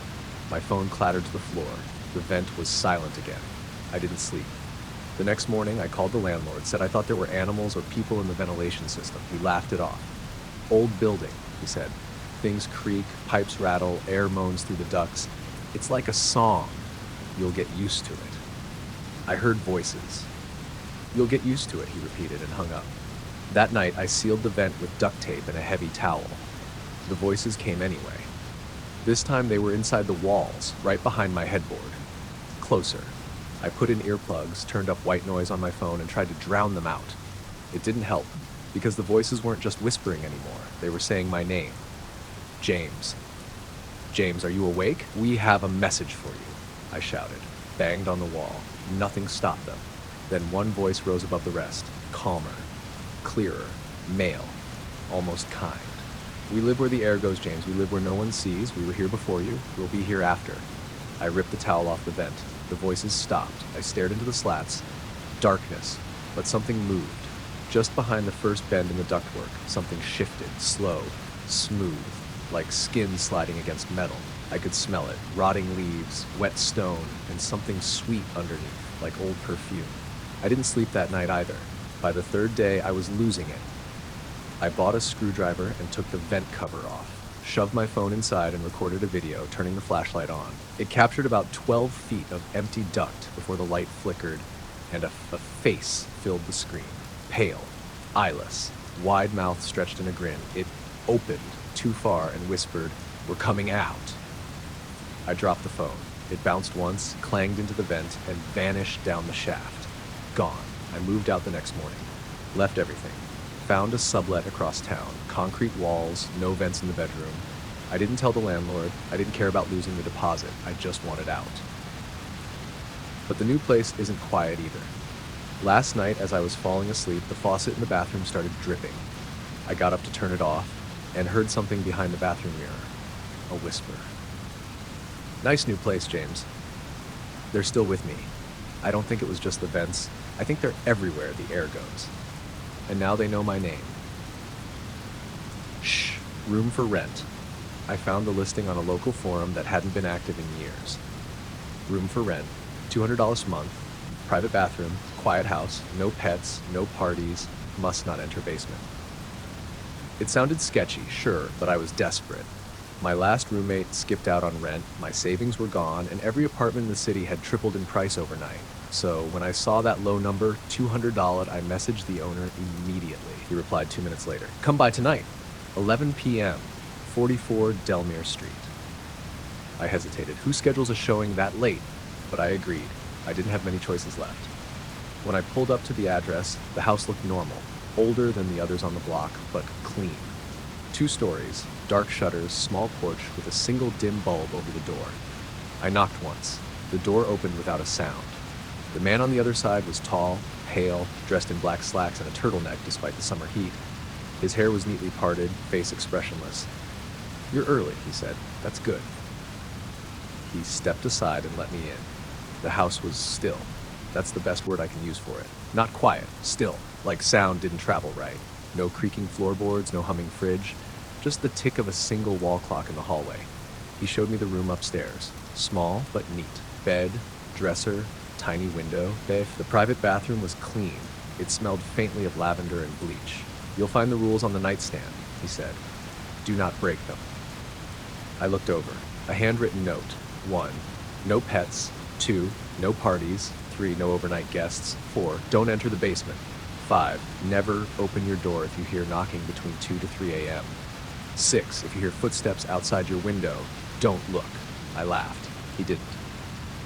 My phone clattered to the floor. The vent was silent again. I didn't sleep. The next morning, I called the landlord, said I thought there were animals or people in the ventilation system. He laughed it off. "Old building," he said. "Things creak, pipes rattle, air moans through the ducts. It's like a song. You'll get used to it." I heard voices. "You'll get used to it," he repeated and hung up. That night, I sealed the vent with duct tape and a heavy towel. The voices came anyway. This time they were inside the walls, right behind my headboard. Closer. I put in earplugs, turned up white noise on my phone, and tried to drown them out. It didn't help, because the voices weren't just whispering anymore. They were saying my name. James. "James, are you awake? We have a message for you," I shouted, banged on the wall. Nothing stopped them. Then one voice rose above the rest, calmer, clearer, male, almost kind. "We live where the air goes, James. We live where no one sees. We were here before you. We'll be here after." I ripped the towel off the vent. The voices stopped. I stared into the slats. Darkness, but something moved. Just behind the first bend in the ductwork, something shifted, slow, smooth, like skin sliding against metal. I could smell it, rotting leaves, wet stone, and something sweet underneath, like old perfume. I didn't sleep that night either. By the third day, I was losing it. I bought a screwdriver and took the vent cover off, shoved my phone inside and recorded a video, turning the flashlight on. It captured about 12 feet of empty duct before the light flickered and a face filled the screen. Pale, eyeless, wide mouth stretched in a grin. It opened too far and whispered, "We're coming out." I dropped the phone. It bounced once, clanged into the vent, and vanished down the shaft. Gone. I moved out the next morning. Left everything. Found a sublet across town. Concrete walls, no vents in the bedroom. I didn't tell the landlord. I didn't care about losing the deposit. I just wanted out. But the new place isn't quiet either. Last night, as I was falling asleep, the faucet in the bathroom started dripping. I got up to turn it off and heard something behind the bathroom mirror. A whisper. "Nice new place, James." They're still with me. I don't think it was just the vents. I think they're everywhere the air goes. And now they know my name. Shh. Room for rent. I found the listing on a local forum that hadn't been active in years. Room for rent. $200 a month. Private bathroom. Quiet house. No pets. No parties. Must not enter basement. It sounded sketchy, sure, but I was desperate. My last roommate skipped out on rent, my savings were gone, and every apartment in the city had tripled in price overnight. So when I saw that low number, $200, I messaged the owner immediately. He replied 2 minutes later, "Come by tonight, 11 p.m., 44 Delmere Street." I hesitated. Who schedules a showing that late? But I agreed. I didn't have many choices left. When I pulled up to the address, the house looked normal, older than the others on the block, but clean. 2 stories, dark shutters, small porch with a single dim bulb over the door. I knocked once. The door opened without a sound. The man on the other side was tall, pale, dressed in black slacks and a turtleneck despite the summer heat. His hair was neatly parted, face expressionless. "You're early," he said. "That's good." He stepped aside and let me in. The house was still. That's the best word I can use for it. Not quiet, still, like sound didn't travel right. No creaking floorboards, no humming fridge, just the tick of a single wall clock in the hallway. He showed me the room upstairs. Small, but neat. Bed, dresser, tiny window. The private bathroom was clean. It smelled faintly of lavender and bleach. "You'll find the rules on the nightstand," he said. "Do not break them." I looked over. A handwritten note. 1. No pets. 2. No parties. 3. No overnight guests. 4. Don't enter the basement. 5. Never open your door if you hear knocking between 2 to 3 a.m. 6. If you hear footsteps outside your window, don't look. I laughed. He didn't.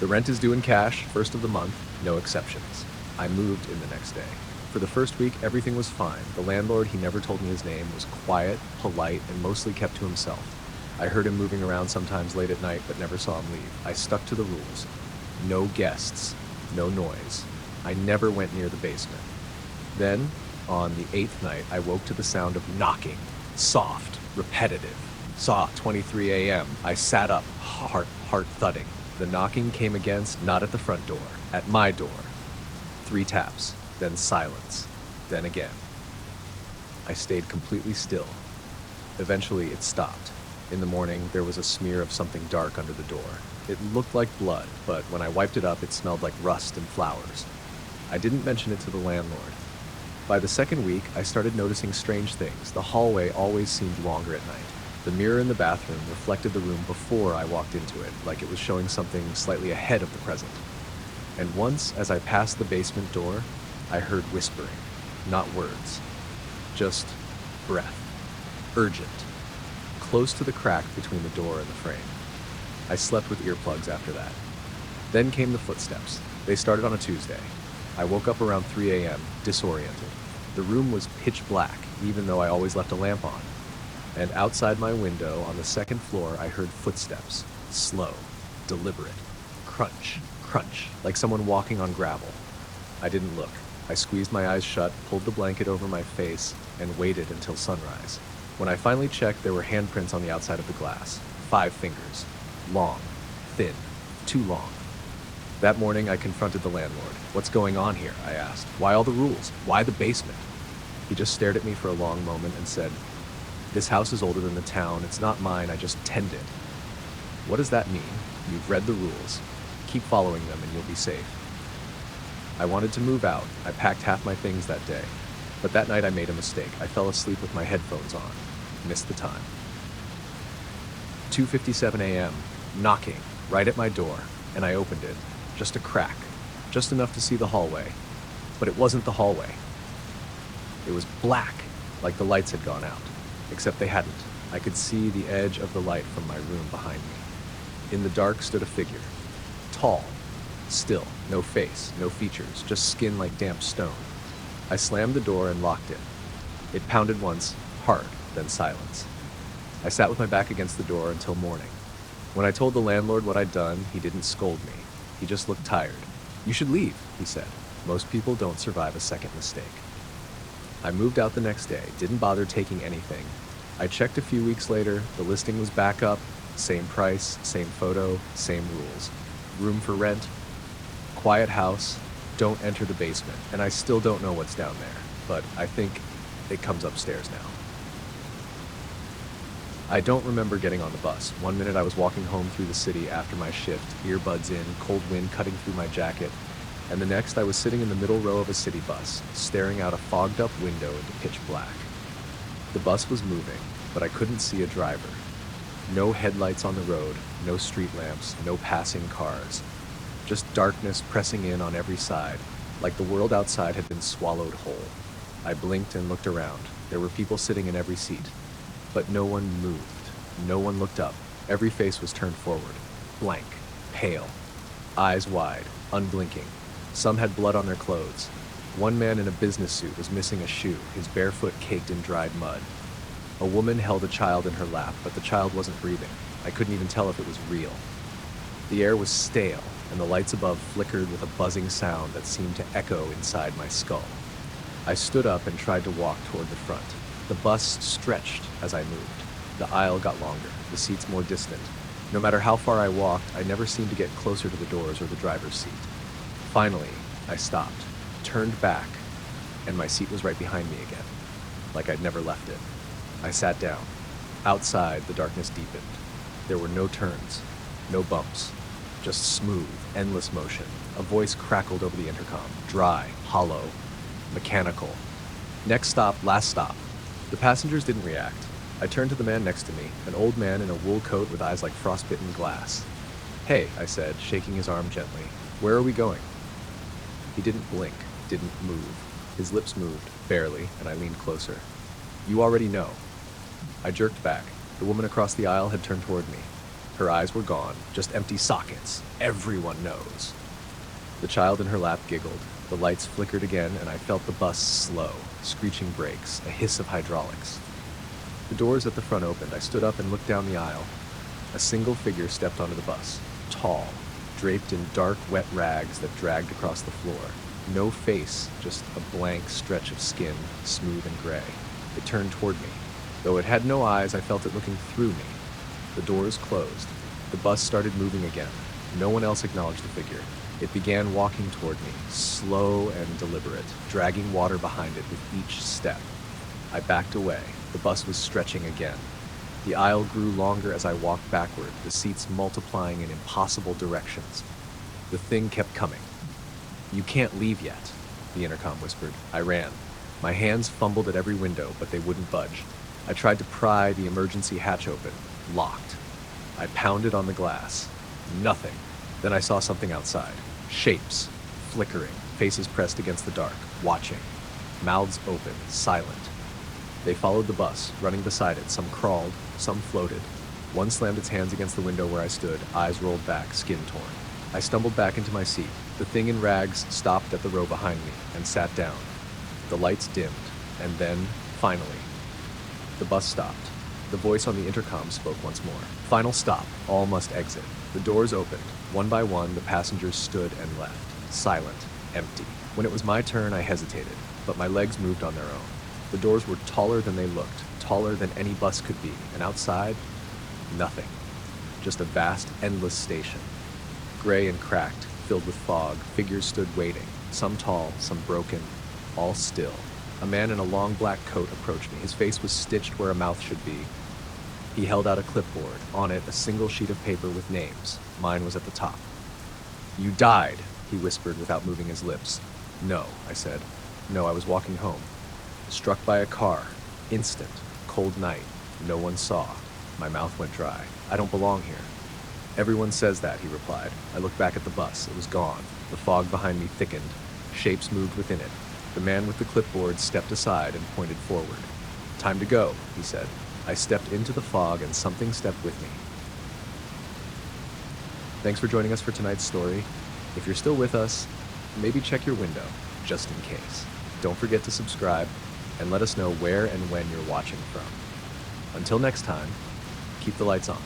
The rent is due in cash, first of the month, no exceptions. I moved in the next day. For the first week, everything was fine. The landlord, he never told me his name, was quiet, polite, and mostly kept to himself. I heard him moving around sometimes late at night, but never saw him leave. I stuck to the rules. No guests, no noise. I never went near the basement. Then, on the 8th night, I woke to the sound of knocking. Soft, repetitive. Saw 23 a.m. I sat up, heart thudding. The knocking came against, not at the front door, at my door. 3 taps, then silence, then again. I stayed completely still. Eventually, it stopped. In the morning, there was a smear of something dark under the door. It looked like blood, but when I wiped it up, it smelled like rust and flowers. I didn't mention it to the landlord. By the second week, I started noticing strange things. The hallway always seemed longer at night. The mirror in the bathroom reflected the room before I walked into it, like it was showing something slightly ahead of the present. And once, as I passed the basement door, I heard whispering. Not words. Just breath. Urgent. Close to the crack between the door and the frame. I slept with earplugs after that. Then came the footsteps. They started on a Tuesday. I woke up around 3 a.m., disoriented. The room was pitch black, even though I always left a lamp on. And outside my window, on the 2nd floor, I heard footsteps. Slow, deliberate. Crunch, crunch, like someone walking on gravel. I didn't look. I squeezed my eyes shut, pulled the blanket over my face, and waited until sunrise. When I finally checked, there were handprints on the outside of the glass. 5 fingers. Long. Thin. Too long. That morning, I confronted the landlord. "What's going on here?" I asked. "Why all the rules? Why the basement?" He just stared at me for a long moment and said, "This house is older than the town. It's not mine. I just tend it." "What does that mean?" "You've read the rules. Keep following them and you'll be safe." I wanted to move out. I packed half my things that day. But that night I made a mistake. I fell asleep with my headphones on. Missed the time. 2:57 a.m. Knocking, right at my door, and I opened it. Just a crack. just enough to see the hallway. But it wasn't the hallway. It was black, like the lights had gone out, except they hadn't. I could see the edge of the light from my room behind me. In the dark stood a figure, tall, still, no face, no features, just skin like damp stone. I slammed the door and locked it. It pounded once, hard, then silence. I sat with my back against the door until morning. When I told the landlord what I'd done, he didn't scold me. He just looked tired. "You should leave," he said. "Most people don't survive a second mistake." I moved out the next day, didn't bother taking anything. I checked a few weeks later, the listing was back up, same price, same photo, same rules. Room for rent, quiet house, don't enter the basement, and I still don't know what's down there, but I think it comes upstairs now. I don't remember getting on the bus. One minute I was walking home through the city after my shift, earbuds in, cold wind cutting through my jacket, and the next I was sitting in the middle row of a city bus, staring out a fogged-up window into pitch black. The bus was moving, but I couldn't see a driver. No headlights on the road, no street lamps, no passing cars. Just darkness pressing in on every side, like the world outside had been swallowed whole. I blinked and looked around. There were people sitting in every seat. But no one moved. No one looked up. Every face was turned forward. Blank. Pale. Eyes wide. Unblinking. Some had blood on their clothes. One man in a business suit was missing a shoe, his bare foot caked in dried mud. A woman held a child in her lap, but the child wasn't breathing. I couldn't even tell if it was real. The air was stale, and the lights above flickered with a buzzing sound that seemed to echo inside my skull. I stood up and tried to walk toward the front. The bus stretched as I moved. The aisle got longer, the seats more distant. No matter how far I walked, I never seemed to get closer to the doors or the driver's seat. Finally, I stopped, turned back, and my seat was right behind me again, like I'd never left it. I sat down. Outside, the darkness deepened. There were no turns, no bumps, just smooth, endless motion. A voice crackled over the intercom, dry, hollow, mechanical. "Next stop, last stop." The passengers didn't react. I turned to the man next to me, an old man in a wool coat with eyes like frostbitten glass. "Hey," I said, shaking his arm gently. "Where are we going?" He didn't blink, didn't move. His lips moved, barely, and I leaned closer. "You already know." I jerked back. The woman across the aisle had turned toward me. Her eyes were gone, just empty sockets. "Everyone knows." The child in her lap giggled. The lights flickered again, and I felt the bus slow, screeching brakes, a hiss of hydraulics. The doors at the front opened. I stood up and looked down the aisle. A single figure stepped onto the bus, tall, draped in dark, wet rags that dragged across the floor. No face, just a blank stretch of skin, smooth and gray. It turned toward me. Though it had no eyes, I felt it looking through me. The doors closed. The bus started moving again. No one else acknowledged the figure. It began walking toward me, slow and deliberate, dragging water behind it with each step. I backed away. The bus was stretching again. The aisle grew longer as I walked backward, the seats multiplying in impossible directions. The thing kept coming. "You can't leave yet," the intercom whispered. I ran. My hands fumbled at every window, but they wouldn't budge. I tried to pry the emergency hatch open. Locked. I pounded on the glass. Nothing. Then I saw something outside. Shapes. Flickering. Faces pressed against the dark. Watching. Mouths open. Silent. They followed the bus, running beside it. Some crawled. Some floated. One slammed its hands against the window where I stood, eyes rolled back, skin torn. I stumbled back into my seat. The thing in rags stopped at the row behind me and sat down. The lights dimmed, and then, finally, the bus stopped. The voice on the intercom spoke once more. "Final stop. All must exit." The doors opened. One by one, the passengers stood and left. Silent. Empty. When it was my turn, I hesitated, but my legs moved on their own. The doors were taller than they looked, taller than any bus could be, and outside, nothing. Just a vast, endless station. Gray and cracked, filled with fog, figures stood waiting, some tall, some broken, all still. A man in a long black coat approached me. His face was stitched where a mouth should be. He held out a clipboard. On it, a single sheet of paper with names. Mine was at the top. "You died," he whispered without moving his lips. "No," I said. "No, I was walking home. Struck by a car. Instant. Cold night. No one saw." My mouth went dry. "I don't belong here." Everyone says that, he replied. I looked back at the bus. It was gone. The fog behind me thickened. Shapes moved within it. The man with the clipboard stepped aside and pointed forward. Time to go, he said. I stepped into the fog and something stepped with me. Thanks for joining us for tonight's story. If you're still with us, maybe check your window, just in case. Don't forget to subscribe and let us know where and when you're watching from. Until next time, keep the lights on.